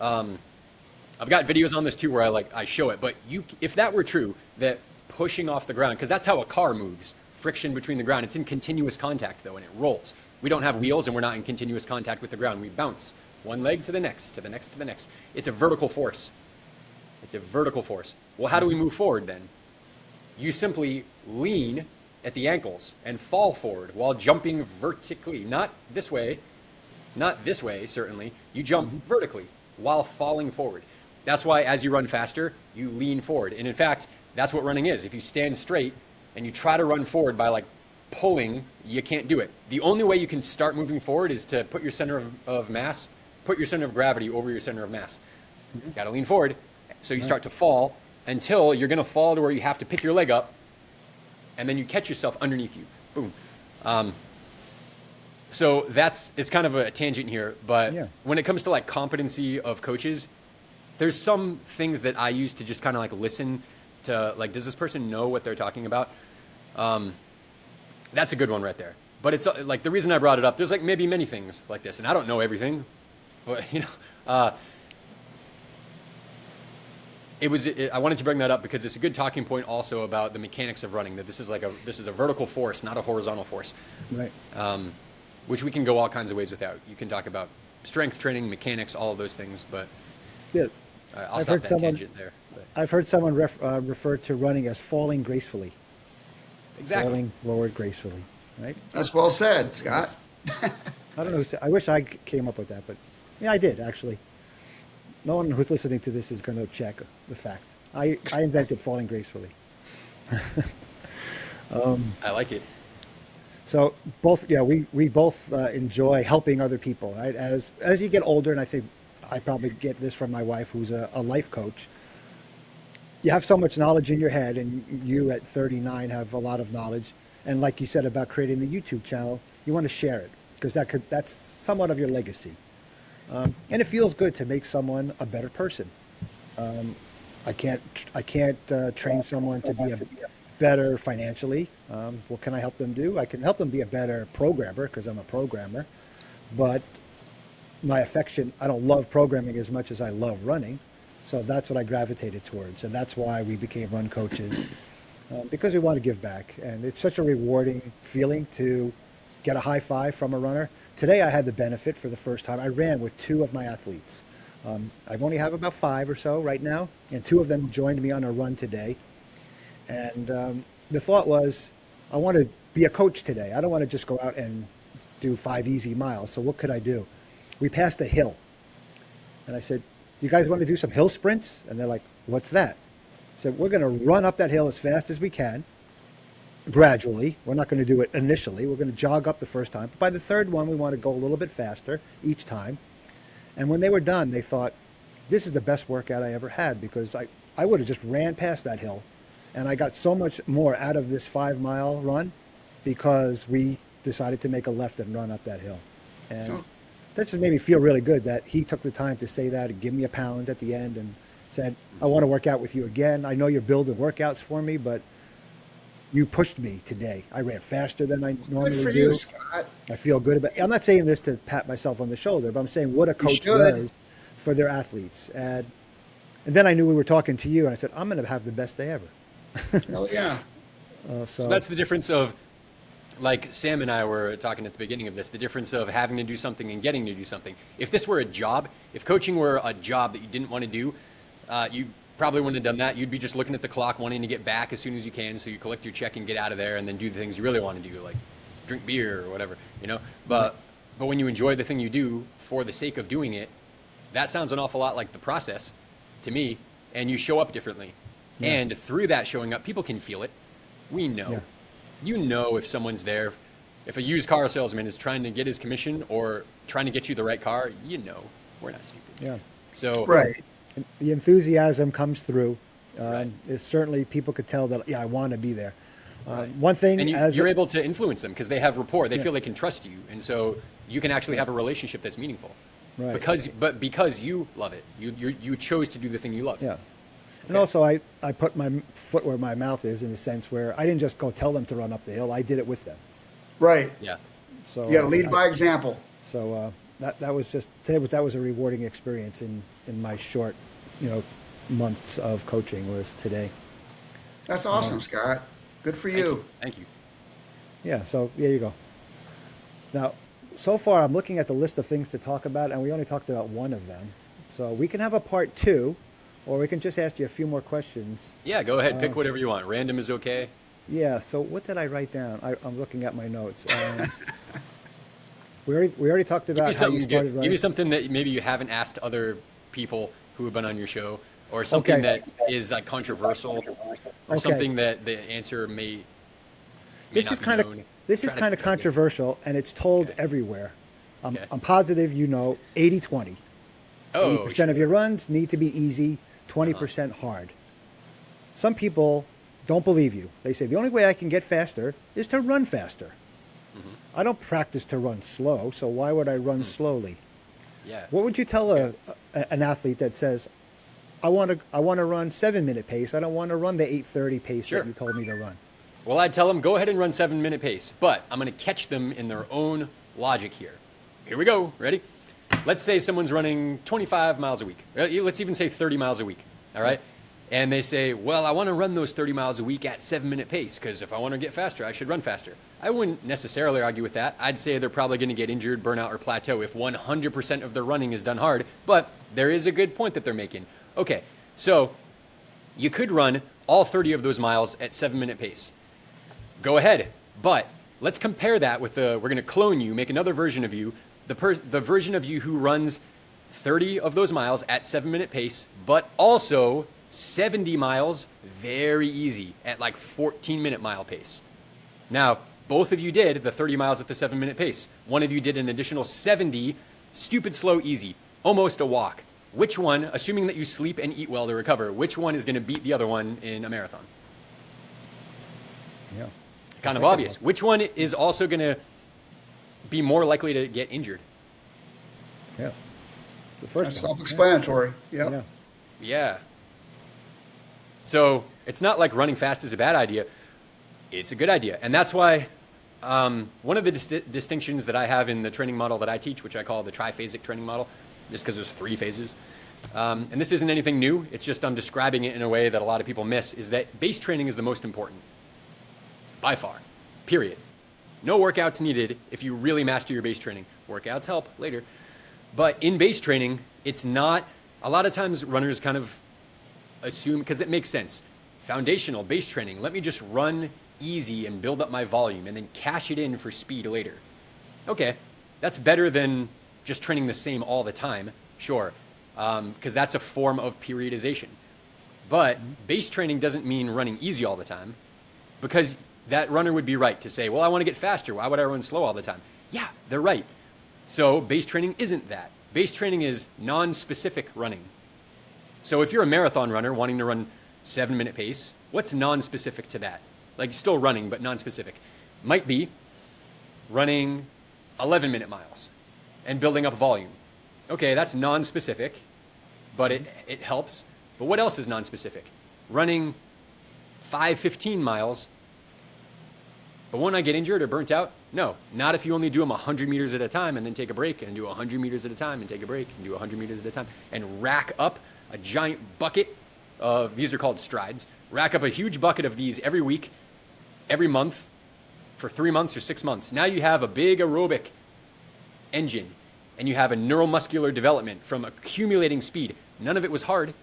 I've got videos on this too where I show it. But if that were true, that pushing off the ground, because that's how a car moves, friction between the ground. It's in continuous contact though, and it rolls. We don't have wheels, and we're not in continuous contact with the ground. We bounce one leg to the next, to the next, to the next. It's a vertical force. It's a vertical force. Well, how do we move forward then? You simply lean at the ankles and fall forward while jumping vertically. Not this way, certainly. You jump vertically while falling forward. That's why as you run faster, you lean forward. And in fact, that's what running is. If you stand straight and you try to run forward by pulling, you can't do it. The only way you can start moving forward is to put your center of mass, put your center of gravity over your center of mass. You got to lean forward. So you start to fall until you're going to fall to where you have to pick your leg up, and then you catch yourself underneath you. Boom. So it's kind of a tangent here, but when it comes to competency of coaches, there's some things that I use to just kind of listen to, does this person know what they're talking about? That's a good one right there. But it's the reason I brought it up, there's maybe many things like this, and I don't know everything, but I wanted to bring that up because it's a good talking point also about the mechanics of running, that this is a vertical force, not a horizontal force. Right. Which we can go all kinds of ways without. You can talk about strength training, mechanics, all of those things, but I'll stop that tangent there. But. I've heard someone refer to running as falling gracefully. Exactly. Falling forward gracefully, right? That's well said, Scott. I don't know. I wish I came up with that, but I did actually. No one who's listening to this is going to check the fact. I invented falling gracefully. I like it. So we both enjoy helping other people. Right? As you get older, and I think I probably get this from my wife, who's a life coach. You have so much knowledge in your head, and you at 39 have a lot of knowledge. And like you said about creating the YouTube channel, you want to share it because that's somewhat of your legacy. And it feels good to make someone a better person. I can't train someone to be a better financially. What can I help them do? I can help them be a better programmer because I'm a programmer. But my affection, I don't love programming as much as I love running. So that's what I gravitated towards. And that's why we became run coaches, because we want to give back. And it's such a rewarding feeling to get a high five from a runner. Today I had the benefit for the first time. I ran with two of my athletes. I only have about 5 or so right now, and 2 of them joined me on a run today. And the thought was, I want to be a coach today. I don't want to just go out and do 5 easy miles. So what could I do? We passed a hill. And I said, you guys want to do some hill sprints? And they're like, what's that? I said, we're going to run up that hill as fast as we can. Gradually. We're not going to do it initially. We're going to jog up the first time. But by the 3rd one, we want to go a little bit faster each time. And when they were done, they thought, this is the best workout I ever had, because I would have just ran past that hill. And I got so much more out of this 5-mile run because we decided to make a left and run up that hill. And that just made me feel really good that he took the time to say that and give me a pound at the end and said, I want to work out with you again. I know you're building workouts for me, but you pushed me today. I ran faster than I normally do. Good for you, Scott. I feel good about it. I'm not saying this to pat myself on the shoulder, but I'm saying what a coach does for their athletes. And then I knew we were talking to you, and I said, I'm going to have the best day ever. Oh, yeah. So that's the difference of, like Sam and I were talking at the beginning of this, the difference of having to do something and getting to do something. If this were a job, if coaching were a job that you didn't want to do, you probably wouldn't have done that. You'd be just looking at the clock, wanting to get back as soon as you can, so you collect your check and get out of there and then do the things you really want to do, like drink beer or whatever, But when you enjoy the thing you do for the sake of doing it, that sounds an awful lot like the process to me, and you show up differently. Yeah. And through that showing up, people can feel it. We know. Yeah. You know if someone's there. If a used car salesman is trying to get his commission or trying to get you the right car, we're not stupid. Yeah. So right. The enthusiasm comes through. It's certainly people could tell that, I want to be there. One thing, and you're able to influence them because they have rapport. They feel they can trust you, and so you can actually have a relationship that's meaningful. Right. Because you love it. You chose to do the thing you love. Yeah. And Okay. also, I put my foot where my mouth is in the sense where I didn't just go tell them to run up the hill. I did it with them. Right. Yeah. So You got to lead by example. So that was just today. That was a rewarding experience in my short, months of coaching was today. That's awesome, Scott. Good for you. Thank you. Yeah. So there you go. Now, so far I'm looking at the list of things to talk about, and we only talked about one of them. So we can have a part 2, or we can just ask you a few more questions. Yeah, go ahead. Pick whatever you want. Random is okay. Yeah. So what did I write down? I'm looking at my notes. We already talked about how you started Give running. me something that maybe you haven't asked other people who have been on your show, or something Okay. that is like controversial, or Okay. something that the answer may This not is be kind of known. this is Trying to kind of think of it. controversial, and it's told Okay. everywhere. Okay. I'm positive 80-20. Oh, 80% of your runs need to be easy, 20% hard. Some people don't believe you. They say the only way I can get faster is to run faster. I don't practice to run slow, so why would I run slowly? yeah. What would you tell an athlete that says, I want to run 7-minute pace. I don't want to run the 8:30 pace Sure. that you told me to run. Well, I'd tell them, go ahead and run 7-minute pace, but I'm going to catch them in their own logic here. Here we go. Ready? Let's say someone's running 25 miles a week. Let's even say 30 miles a week. All right? And they say, well, I want to run those 30 miles a week at 7-minute pace because if I want to get faster, I should run faster. I wouldn't necessarily argue with that. I'd say they're probably going to get injured, burnout, or plateau if 100% of their running is done hard. But there is a good point that they're making. Okay, so you could run all 30 of those miles at 7-minute pace. Go ahead, but let's compare that with we're going to clone you, make another version of you, the version of you who runs 30 of those miles at 7-minute pace, but also 70 miles very easy at like 14-minute mile pace. Now, both of you did the 30 miles at the 7-minute pace. One of you did an additional 70, stupid slow easy, almost a walk. Which one, assuming that you sleep and eat well to recover, which one is going to beat the other one in a marathon? Yeah. Kind of Second obvious. one. Which one is also going to be more likely to get injured? Yeah. The first That's one. self-explanatory. Yep. Yeah. Yeah. So it's not like running fast is a bad idea. It's a good idea. And that's why one of the distinctions that I have in the training model that I teach, which I call the triphasic training model, just because there's 3 phases. And this isn't anything new. It's just I'm describing it in a way that a lot of people miss, is that base training is the most important. By far. Period. No workouts needed if you really master your base training. Workouts help later. But in base training, it's not, a lot of times runners kind of assume, because it makes sense, foundational base training, let me just run easy and build up my volume and then cash it in for speed later. Okay, that's better than just training the same all the time, sure, because that's a form of periodization. But base training doesn't mean running easy all the time, because that runner would be right to say, well, I want to get faster. Why would I run slow all the time? Yeah, they're right. So base training isn't that. Base training is non-specific running. So if you're a marathon runner wanting to run 7-minute pace, what's non-specific to that? Like still running, but non-specific. Might be running 11-minute miles and building up volume. Okay, that's non-specific, but it helps. But what else is non-specific? Running 15 miles, but won't I get injured or burnt out? No, not if you only do them 100 meters at a time and then take a break and do 100 meters at a time and take a break and do 100 meters at a time and rack up a giant bucket of, these are called strides, rack up a huge bucket of these every week, every month, for 3 months or 6 months. Now you have a big aerobic engine and you have a neuromuscular development from accumulating speed. None of it was hard.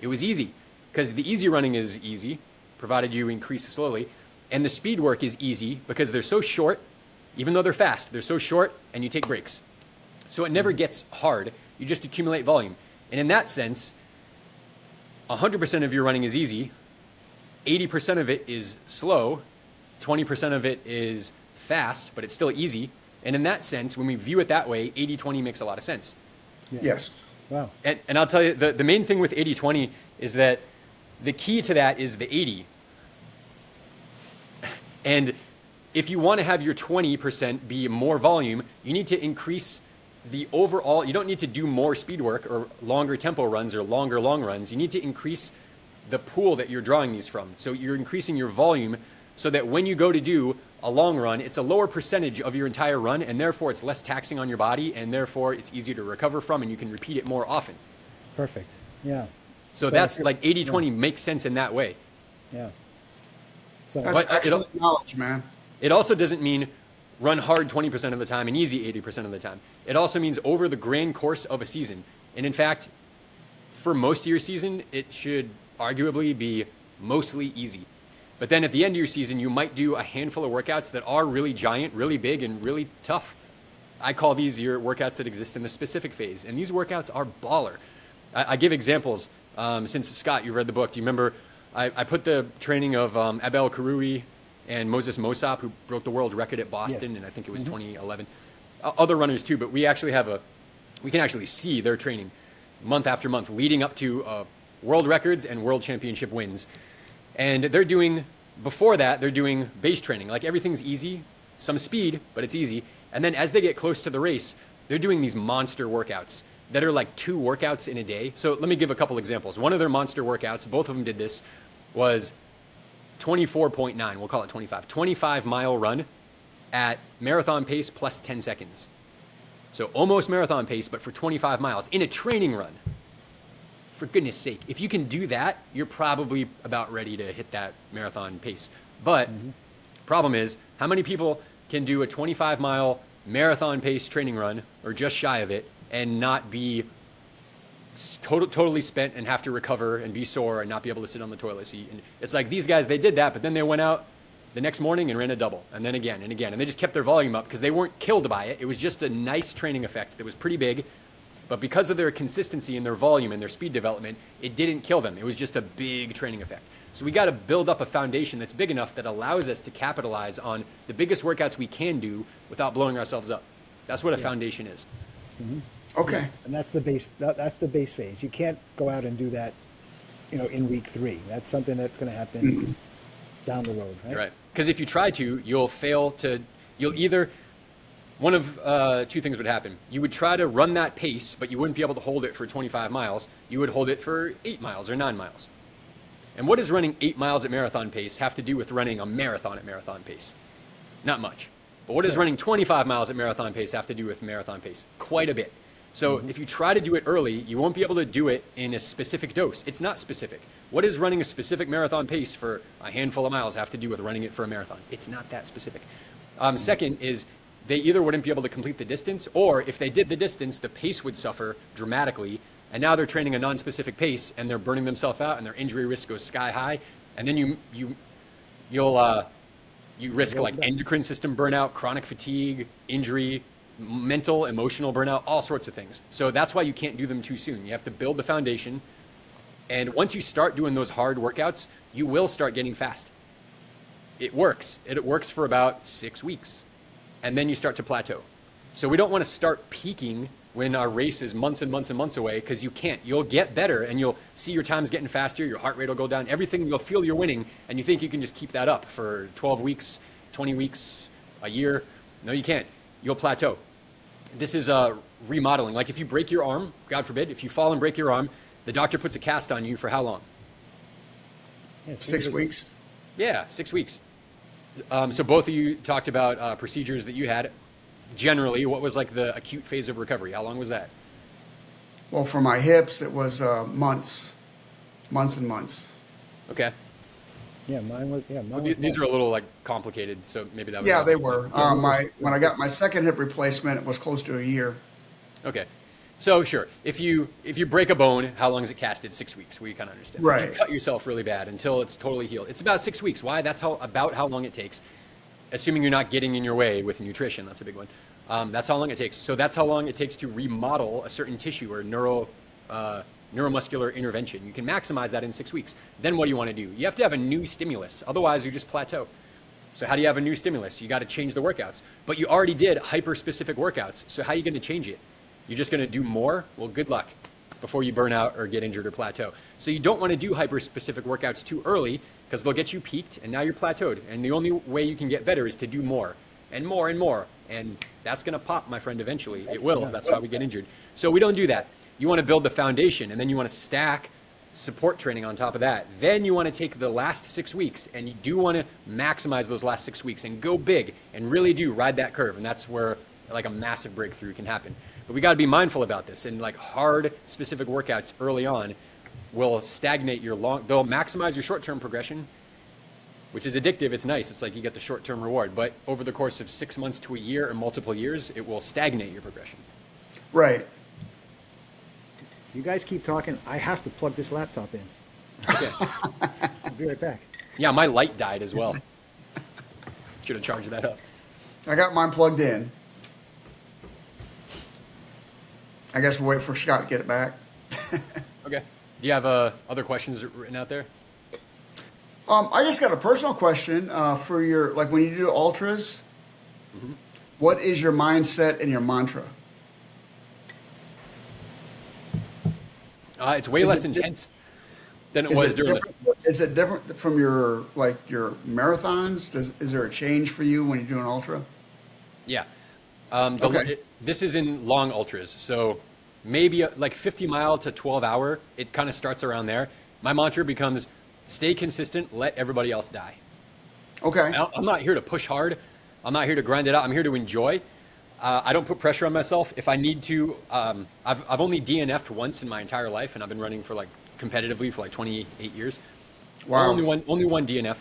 It was easy because the easy running is easy, provided you increase slowly. And the speed work is easy because they're so short, even though they're fast, they're so short and you take breaks. So it never gets hard. You just accumulate volume. And in that sense, 100% of your running is easy. 80% of it is slow. 20% of it is fast, but it's still easy. And in that sense, when we view it that way, 80-20 makes a lot of sense. Yes. Wow. And I'll tell you, the main thing with 80-20 is that the key to that is the 80. And if you want to have your 20% be more volume, you need to increase the overall, you don't need to do more speed work or longer tempo runs or longer long runs. You need to increase the pool that you're drawing these from. So you're increasing your volume so that when you go to do a long run, it's a lower percentage of your entire run, and therefore it's less taxing on your body, and therefore it's easier to recover from, and you can repeat it more often. Perfect. Yeah. So that's like 80-20 makes sense in that way. Yeah. So That's excellent knowledge, man. It also doesn't mean run hard 20% of the time and easy 80% of the time. It also means over the grand course of a season. And in fact, for most of your season, it should arguably be mostly easy. But then at the end of your season, you might do a handful of workouts that are really giant, really big, and really tough. I call these your workouts that exist in the specific phase. And these workouts are baller. I give examples. Since Scott, you've read the book. Do you remember I put the training of Abel Karui and Moses Mosop, who broke the world record at Boston, and I think it was 2011. Other runners too, but we can actually see their training month after month leading up to world records and world championship wins. And before that, they're doing base training. Like everything's easy, some speed, but it's easy. And then as they get close to the race, they're doing these monster workouts that are like 2 workouts in a day. So let me give a couple examples. One of their monster workouts, both of them did this, was 24.9, we'll call it 25-mile run at marathon pace plus 10 seconds. So almost marathon pace, but for 25 miles in a training run. For goodness sake, if you can do that, you're probably about ready to hit that marathon pace. But problem is, how many people can do a 25-mile marathon pace training run, or just shy of it, and not be totally spent and have to recover and be sore and not be able to sit on the toilet seat? And it's like these guys, they did that, but then they went out the next morning and ran a double, and then again and again. And they just kept their volume up because they weren't killed by it. It was just a nice training effect that was pretty big. But because of their consistency and their volume and their speed development, it didn't kill them. It was just a big training effect. So we got to build up a foundation that's big enough that allows us to capitalize on the biggest workouts we can do without blowing ourselves up. That's what a foundation is. Okay. Yeah, and that's the base. That's the base phase. You can't go out and do that, in week 3. That's something that's going to happen down the road, right? Right. Because if you try to, you'll either, one of 2 things would happen. You would try to run that pace, but you wouldn't be able to hold it for 25 miles. You would hold it for 8 miles or 9 miles. And what does running 8 miles at marathon pace have to do with running a marathon at marathon pace? Not much. But what does running 25 miles at marathon pace have to do with marathon pace? Quite a bit. So if you try to do it early, you won't be able to do it in a specific dose. It's not specific. What does running a specific marathon pace for a handful of miles have to do with running it for a marathon? It's not that specific. Second is they either wouldn't be able to complete the distance, or if they did the distance, the pace would suffer dramatically. And now they're training a non-specific pace, and they're burning themselves out, and their injury risk goes sky high. And then you risk like endocrine system burnout, chronic fatigue, injury, mental, emotional burnout, all sorts of things. So that's why you can't do them too soon. You have to build the foundation. And once you start doing those hard workouts, you will start getting fast. It works. It works for about 6 weeks. And then you start to plateau. So we don't want to start peaking when our race is months and months and months away, because you can't. You'll get better, and you'll see your times getting faster, your heart rate will go down, everything, you'll feel you're winning, and you think you can just keep that up for 12 weeks, 20 weeks, a year. No, you can't. You'll plateau. This is remodeling. Like if you break your arm, God forbid, if you fall and break your arm, the doctor puts a cast on you for how long? Yeah, 6 weeks. Yeah, 6 weeks. So both of you talked about procedures that you had. Generally, what was like the acute phase of recovery? How long was that? Well, for my hips, it was months and months. Okay. Yeah, mine was. These are a little like complicated, so maybe that was. Yeah, they were. When I got my second hip replacement, it was close to a year. Okay. So sure, if you break a bone, how long is it casted? 6 weeks. We kind of understand. Right. If you cut yourself really bad until it's totally healed, it's about 6 weeks. Why? That's about how long it takes. Assuming you're not getting in your way with nutrition, that's a big one. That's how long it takes. So that's how long it takes to remodel a certain tissue or neuromuscular intervention. You can maximize that in 6 weeks. Then what do you want to do? You have to have a new stimulus. Otherwise, you just plateau. So how do you have a new stimulus? You got to change the workouts. But you already did hyper-specific workouts. So how are you going to change it? You're just going to do more? Well, good luck before you burn out or get injured or plateau. So you don't want to do hyper-specific workouts too early, because they'll get you peaked, and now you're plateaued. And the only way you can get better is to do more. and more and more. And that's going to pop, my friend, eventually. It will. That's why we get injured. So we don't do that. You want to build the foundation, and then you want to stack support training on top of that. Then you want to take the last 6 weeks, and you do want to maximize those last 6 weeks and go big and really do ride that curve. And that's where like a massive breakthrough can happen. But we got to be mindful about this. And like hard, specific workouts early on will stagnate your they'll maximize your short-term progression, which is addictive. It's nice. It's like you get the short-term reward. But over the course of 6 months to a year or multiple years, it will stagnate your progression. Right. You guys keep talking. I have to plug this laptop in. Okay. I'll be right back. Yeah, my light died as well. Should have charged that up. I got mine plugged in. I guess we'll wait for Scott to get it back. Okay. Do you have other questions written out there? I just got a personal question for your, like when you do ultras, what is your mindset and your mantra? It's way less intense than it was during the... Is it different from your marathons? Is there a change for you when you do an ultra? Yeah. Okay. This is in long ultras. So maybe like 50 mile to 12 hour, it kind of starts around there. My mantra becomes stay consistent, let everybody else die. Okay. I'm not here to push hard. I'm not here to grind it out. I'm here to enjoy. I don't put pressure on myself. If I need to, I've only DNF'd once in my entire life, and I've been running for like competitively for like 28 years. Wow. Only one DNF.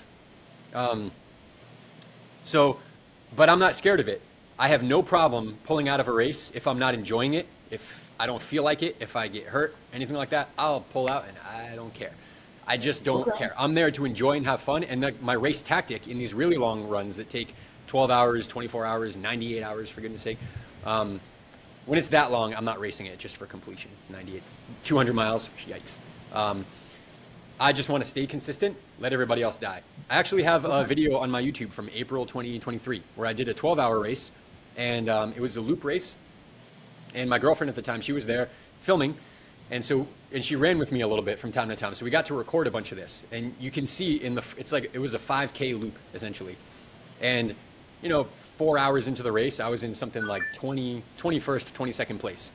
But I'm not scared of it. I have no problem pulling out of a race if I'm not enjoying it. If I don't feel like it, if I get hurt, anything like that, I'll pull out and I don't care. I just don't care. I'm there to enjoy and have fun. And my race tactic in these really long runs that take 12 hours, 24 hours, 98 hours, for goodness sake. When it's that long, I'm not racing it just for completion. 98, 200 miles, yikes. I just want to stay consistent, let everybody else die. I actually have a video on my YouTube from April 2023 where I did a 12-hour race, and it was a loop race. And my girlfriend at the time, she was there filming, and she ran with me a little bit from time to time. So we got to record a bunch of this, and you can see it's like it was a 5K loop essentially, and 4 hours into the race, I was in something like 21st, 22nd place.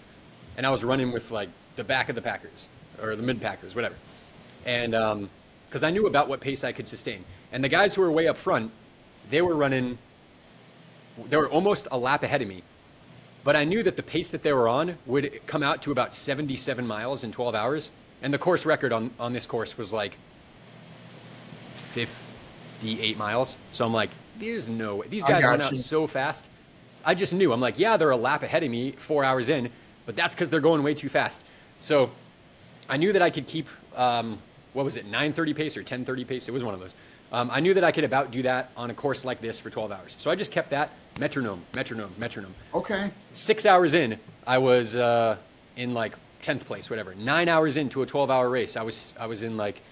And I was running with like the back of the Packers or the mid Packers, whatever. And because I knew about what pace I could sustain. And the guys who were way up front, they were almost a lap ahead of me. But I knew that the pace that they were on would come out to about 77 miles in 12 hours. And the course record on this course was like 58 miles. So I'm like, there's no way. These guys went out so fast. I just knew. I'm like, yeah, they're a lap ahead of me 4 hours in, but that's because they're going way too fast. So I knew that I could keep, 9:30 pace or 10:30 pace? It was one of those. I knew that I could about do that on a course like this for 12 hours. So I just kept that metronome. Okay. 6 hours in, I was in like 10th place, whatever. 9 hours into a 12-hour race, I was in like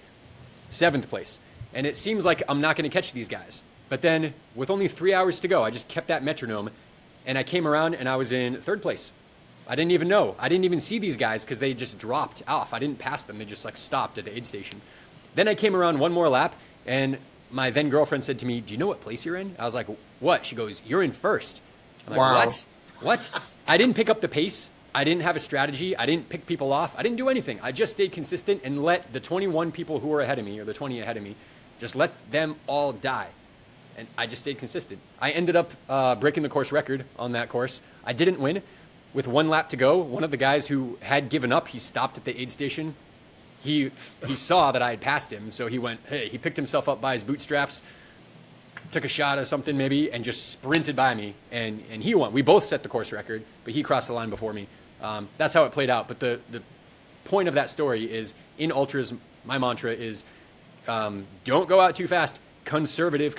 7th place. And it seems like I'm not going to catch these guys. But then with only 3 hours to go, I just kept that metronome, and I came around and I was in 3rd place. I didn't even know. I didn't even see these guys because they just dropped off. I didn't pass them. They just like stopped at the aid station. Then I came around one more lap, and my then girlfriend said to me, "Do you know what place you're in?" I was like, "What?" She goes, "You're in 1st." I'm like, wow. What? I didn't pick up the pace. I didn't have a strategy. I didn't pick people off. I didn't do anything. I just stayed consistent and let the 21 people who were ahead of me, or the 20 ahead of me, just let them all die. And I just stayed consistent. I ended up breaking the course record on that course. I didn't win. With 1 lap to go, one of the guys who had given up, he stopped at the aid station. He saw that I had passed him, so he went, hey, he picked himself up by his bootstraps, took a shot of something maybe, and just sprinted by me, and he won. We both set the course record, but he crossed the line before me. That's how it played out. But the point of that story is, in ultras, my mantra is, don't go out too fast. Conservative,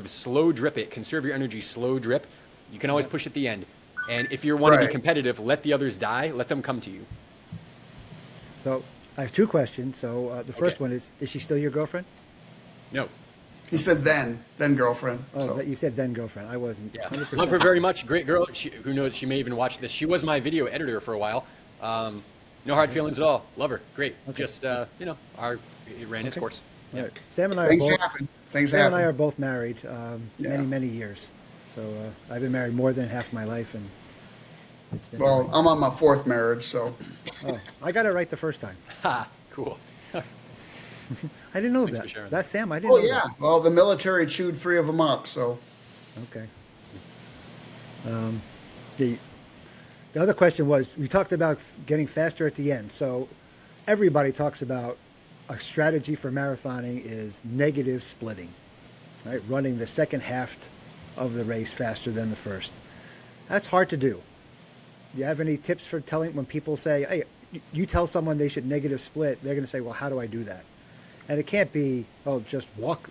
slow drip it. Conserve your energy, slow drip. You can always push at the end. And if you want to be competitive, let the others die. Let them come to you. So I have 2 questions. So the first one is she still your girlfriend? No. He said then girlfriend. Oh, so. you said then girlfriend. I wasn't. Yeah. 100%. Love her very much. Great girl. Who knows? She may even watch this. She was my video editor for a while. No hard feelings at all. Love her. Great. Okay. Just, it ran its course. All Yeah. right. Sam and I Things are both. happen. Things Sam and I happen. are both married Yeah. many years. So I've been married more than half my life, and it's been Well, fine. I'm on my fourth marriage, so Oh, I got it right the first time. Ha, cool. I didn't know Thanks that. for sharing That's that. Sam. I didn't oh know yeah. Well, the military chewed three of them up, so that. Okay. The the other question was, we talked about getting faster at the end. So everybody talks about a strategy for marathoning is negative splitting, right? Running the second half of the race faster than the first. That's hard to do. Do you have any tips for telling when people say, hey, you tell someone they should negative split, they're going to say, well, how do I do that? And it can't be, oh, just walk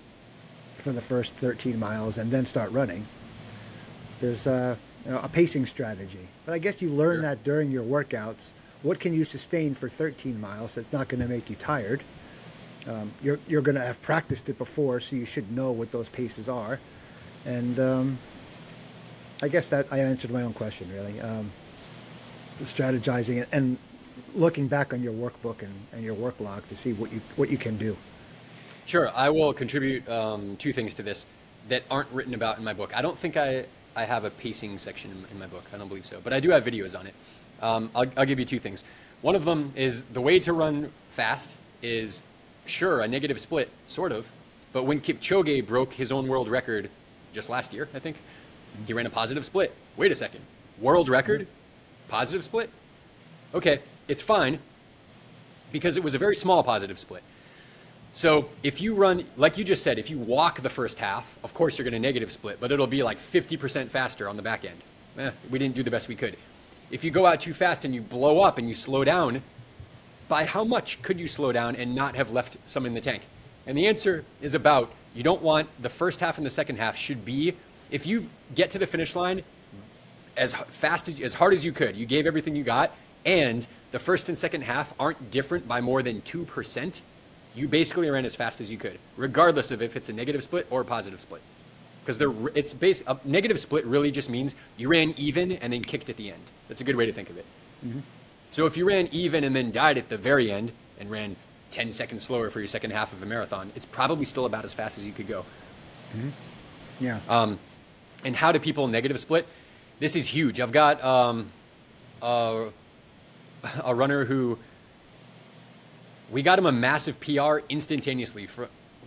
for the first 13 miles and then start running. There's a pacing strategy. But I guess you learn Sure. that during your workouts. What can you sustain for 13 miles that's not going to make you tired? You're going to have practiced it before, so you should know what those paces are. And I guess that I answered my own question, really. Strategizing and looking back on your workbook and your work log to see what you can do. Sure, I will contribute two things to this that aren't written about in my book. I don't think I have a pacing section in my book. I don't believe so, but I do have videos on it. I'll give you two things. One of them is the way to run fast is, sure, a negative split, sort of, but when Kipchoge broke his own world record just last year, I think, he ran a positive split. Wait a second, world record, positive split? Okay, it's fine because it was a very small positive split. So if you run, like you just said, if you walk the first half, of course you're going to negative split, but it'll be like 50% faster on the back end. We didn't do the best we could. If you go out too fast and you blow up and you slow down, by how much could you slow down and not have left some in the tank? And the answer is about, you don't want the first half and the second half should be, if you get to the finish line as hard as you could, you gave everything you got, and the first and second half aren't different by more than 2%, you basically ran as fast as you could, regardless of if it's a negative split or a positive split. Because a negative split really just means you ran even and then kicked at the end. That's a good way to think of it. Mm-hmm. So if you ran even and then died at the very end and ran 10 seconds slower for your second half of the marathon, it's probably still about as fast as you could go. Mm-hmm. Yeah. And how do people negative split? This is huge. I've got a runner who, we got him a massive PR instantaneously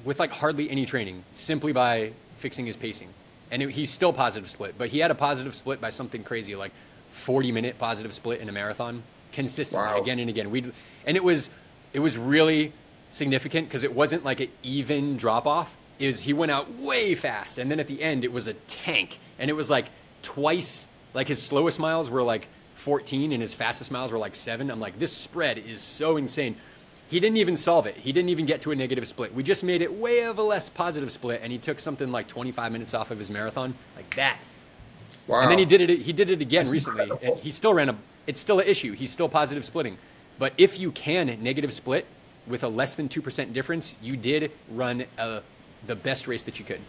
with like hardly any training, simply by fixing his pacing. And he's still positive split, but he had a positive split by something crazy, like 40-minute positive split in a marathon consistently, Wow. again and again. And it was really significant because it wasn't like an even drop off. He went out way fast, and then at the end it was a tank, and it was like twice. Like his slowest miles were like 14, and his fastest miles were like 7. I'm like, this spread is so insane. He didn't even solve it. He didn't even get to a negative split. We just made it way of a less positive split, and he took something like 25 minutes off of his marathon, like that. wow. And then he did it again That's recently, incredible. and he still it's still an issue. He's still positive splitting. But if you can negative split with a less than 2% difference, you did run the best race that you could.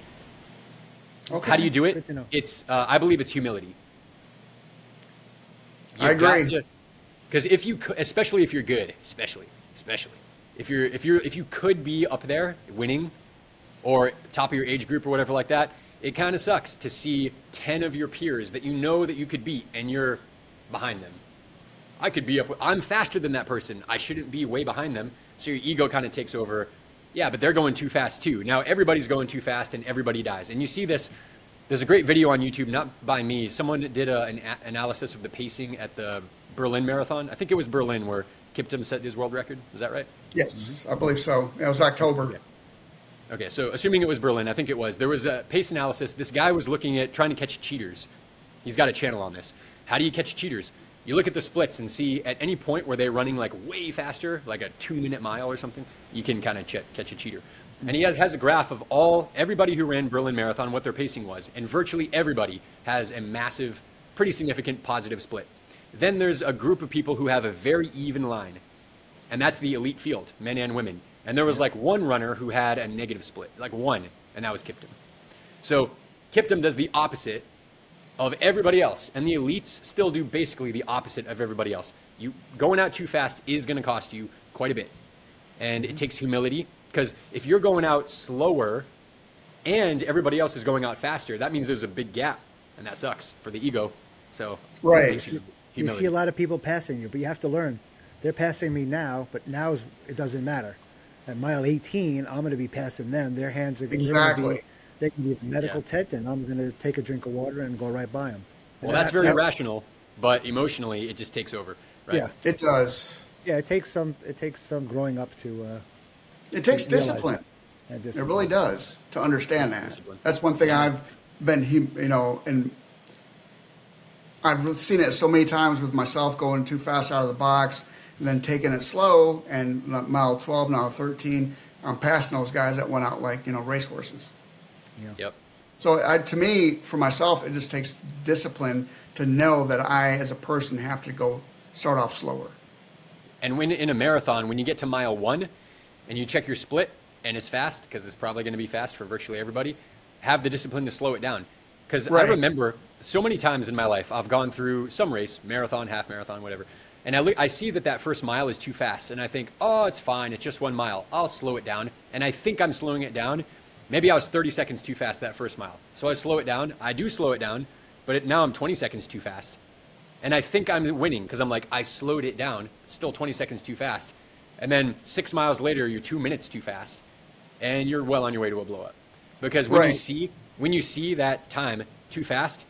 Okay. How do you do Good it? to know. It's I believe it's humility. I agree. Because especially if you're good, especially if you could be up there winning, or top of your age group or whatever like that, it kind of sucks to see 10 of your peers that you know that you could beat and you're behind them. I could be I'm faster than that person. I shouldn't be way behind them. So your ego kind of takes over. Yeah, but they're going too fast too. Now everybody's going too fast and everybody dies. And you see this, there's a great video on YouTube, not by me. Someone did an analysis of the pacing at the Berlin Marathon. I think it was Berlin where Kiptum set his world record. Is that right? Yes, I believe so. It was October. Okay, so assuming it was Berlin, I think it was. There was a pace analysis. This guy was looking at trying to catch cheaters. He's got a channel on this. How do you catch cheaters? You look at the splits and see at any point where they're running like way faster, like a 2-minute mile or something, you can kind of catch a cheater. And he has a graph of everybody who ran Berlin Marathon, what their pacing was. And virtually everybody has a massive, pretty significant positive split. Then there's a group of people who have a very even line. And that's the elite field, men and women. And there was like one runner who had a negative split, like one, and that was Kiptum. So Kiptum does the opposite of everybody else, and the elites still do basically the opposite of everybody else. Going out too fast is going to cost you quite a bit. And it takes humility, because if you're going out slower and everybody else is going out faster, that means there's a big gap. and that sucks for the ego. So Right. it takes You humility. see a lot of people passing you, but you have to learn. They're passing me now, but it doesn't matter. At mile 18, I'm going to be passing them. Their hands are Exactly. they can be at the medical Yeah. tent, and I'm going to take a drink of water and go right by them. Well, that's very Yep. rational, but emotionally, it just takes over, right? Yeah, It does. yeah. It takes some growing up to It takes realize discipline. that. And It discipline. really does to understand that. Discipline. That's one thing I've been, and I've seen it so many times with myself going too fast out of the box and then taking it slow. And mile 12, mile 13, I'm passing those guys that went out like, racehorses. Yeah. Yep. So to me, for myself, it just takes discipline to know that I, as a person, have to go start off slower. And when in a marathon, when you get to mile 1 and you check your split and it's fast, because it's probably going to be fast for virtually everybody, have the discipline to slow it down. Because Right. I remember so many times in my life, I've gone through some race, marathon, half marathon, whatever, and I see that first mile is too fast, and I think, oh, it's fine, it's just 1 mile, I'll slow it down, and I think I'm slowing it down. Maybe I was 30 seconds too fast that first mile, so I slow it down. I do slow it down, but now I'm 20 seconds too fast, and I think I'm winning because I'm like, I slowed it down, still 20 seconds too fast, and then 6 miles later, you're 2 minutes too fast, and you're well on your way to a blow up. Because when Right. you see that time too fast,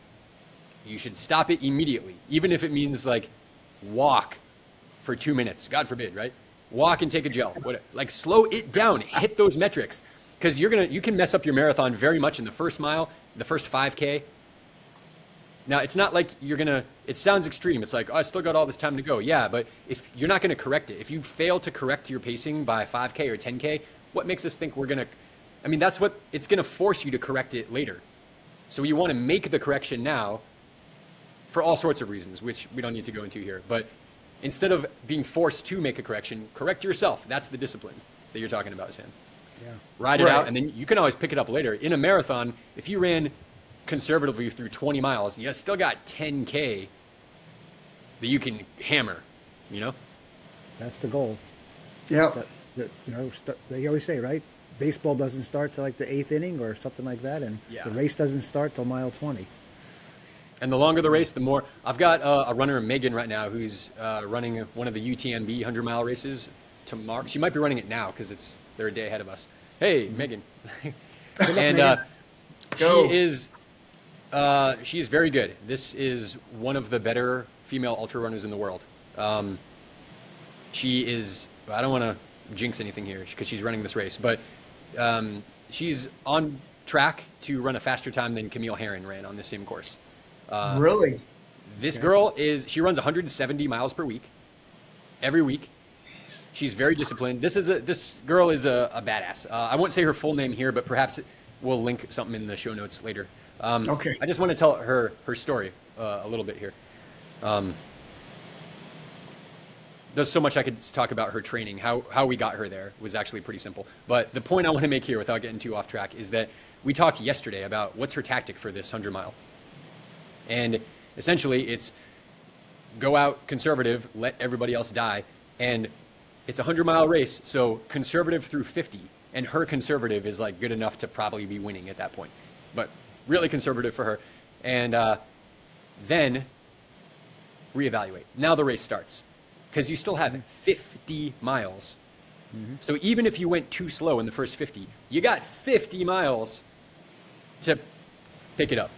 you should stop it immediately, even if it means like walk for 2 minutes. God forbid, right? Walk and take a gel. Like slow it down. Hit those metrics, because you can mess up your marathon very much in the first mile, the first 5K. Now it's not like it sounds extreme. It's like, oh, I still got all this time to go. Yeah, but if you're not going to correct it, if you fail to correct your pacing by 5K or 10K, what makes us think we're going to? I mean, that's what it's going to force you to correct it later. So you want to make the correction now for all sorts of reasons, which we don't need to go into here. But instead of being forced to make a correction, correct yourself. That's the discipline that you're talking about, Sam. Yeah. Ride it Right. out, and then you can always pick it up later. In a marathon, if you ran conservatively through 20 miles, you still got 10K that you can hammer, That's the goal. Yep. They always say, right? Baseball doesn't start till like the 8th inning or something like that, and Yeah. the race doesn't start till mile 20. And the longer the race, the more. I've got a runner, Megan, right now, who's running one of the UTMB 100-mile races tomorrow. She might be running it now because they're a day ahead of us. Hey, Megan. And Go. she is very good. This is one of the better female ultra runners in the world. She is. I don't want to jinx anything here because she's running this race, but she's on track to run a faster time than Camille Herron ran on the same course. Really? This girl she runs 170 miles per week, every week. She's very disciplined. This girl is a badass. I won't say her full name here, but perhaps we'll link something in the show notes later. Okay. I just want to tell her story a little bit here. There's so much I could talk about her training. How we got her there was actually pretty simple. But the point I want to make here, without getting too off track, is that we talked yesterday about what's her tactic for this 100-mile. And essentially, it's go out conservative, let everybody else die. And it's a 100-mile race, so conservative through 50. And her conservative is like good enough to probably be winning at that point. But really conservative for her. And then reevaluate. Now the race starts. Because you still have 50 miles. Mm-hmm. So even if you went too slow in the first 50, you got 50 miles to pick it up.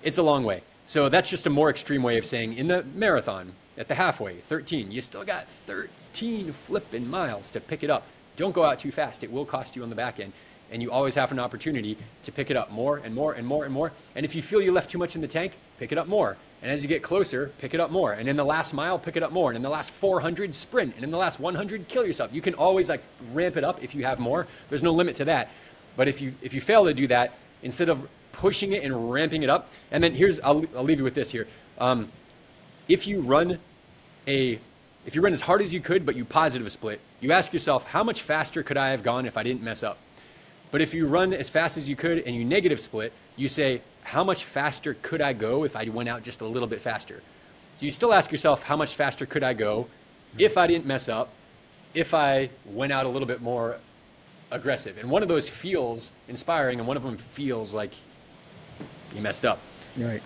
It's a long way. So that's just a more extreme way of saying in the marathon, at the halfway, 13, you still got 13 flipping miles to pick it up. Don't go out too fast. It will cost you on the back end. And you always have an opportunity to pick it up more and more and more and more. And if you feel you left too much in the tank, pick it up more. And as you get closer, pick it up more. And in the last mile, pick it up more. And in the last 400, sprint. And in the last 100, kill yourself. You can always ramp it up if you have more. There's no limit to that. But if you fail to do that, instead of pushing it and ramping it up, and then I'll leave you with this here. If you run as hard as you could, but you positive split, you ask yourself, how much faster could I have gone if I didn't mess up? But if you run as fast as you could and you negative split, you say, how much faster could I go if I went out just a little bit faster? So you still ask yourself, how much faster could I go if I didn't mess up, if I went out a little bit more aggressive? And one of those feels inspiring, and one of them feels like you messed up. Right.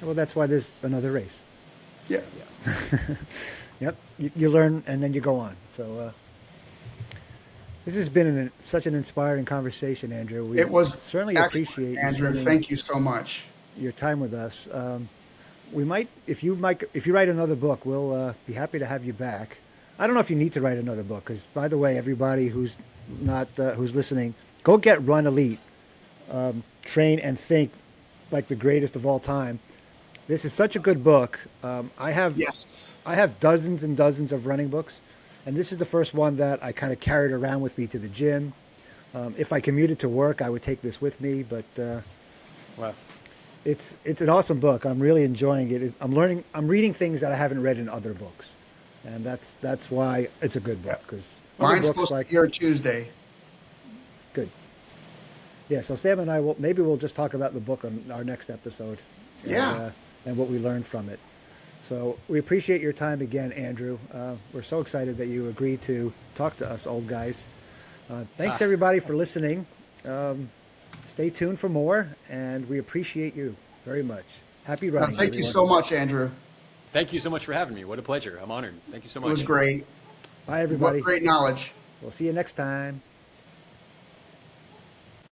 Well, that's why there's another race. Yeah. Yep. You learn and then you go on. So this has been such an inspiring conversation, Andrew. We It was certainly excellent, appreciate you Andrew. spending Thank you so much. your time with us. We might, if you write another book, we'll be happy to have you back. I don't know if you need to write another book, because by the way, everybody who's not who's listening, go get Run Elite, Train and Think like the greatest of all time. This is such a good book. Yes. I have dozens and dozens of running books, and this is the first one that I kind of carried around with me to the gym. If I commuted to work, I would take this with me, but Wow. it's an awesome book. I'm really enjoying it. I'm reading things that I haven't read in other books, and that's why it's a good book. Because Mine's supposed to be here Tuesday. good. Yeah, so Sam and I we'll just talk about the book on our next episode. Yeah. And what we learned from it. So we appreciate your time again, Andrew. We're so excited that you agreed to talk to us old guys. Thanks everybody for listening. Stay tuned for more, and we appreciate you very much. Happy running. Thank you everyone. so much, Andrew. Thank you so much for having me. What a pleasure. I'm honored. Thank you so It much. was great. Bye, everybody. What great knowledge. We'll see you next time.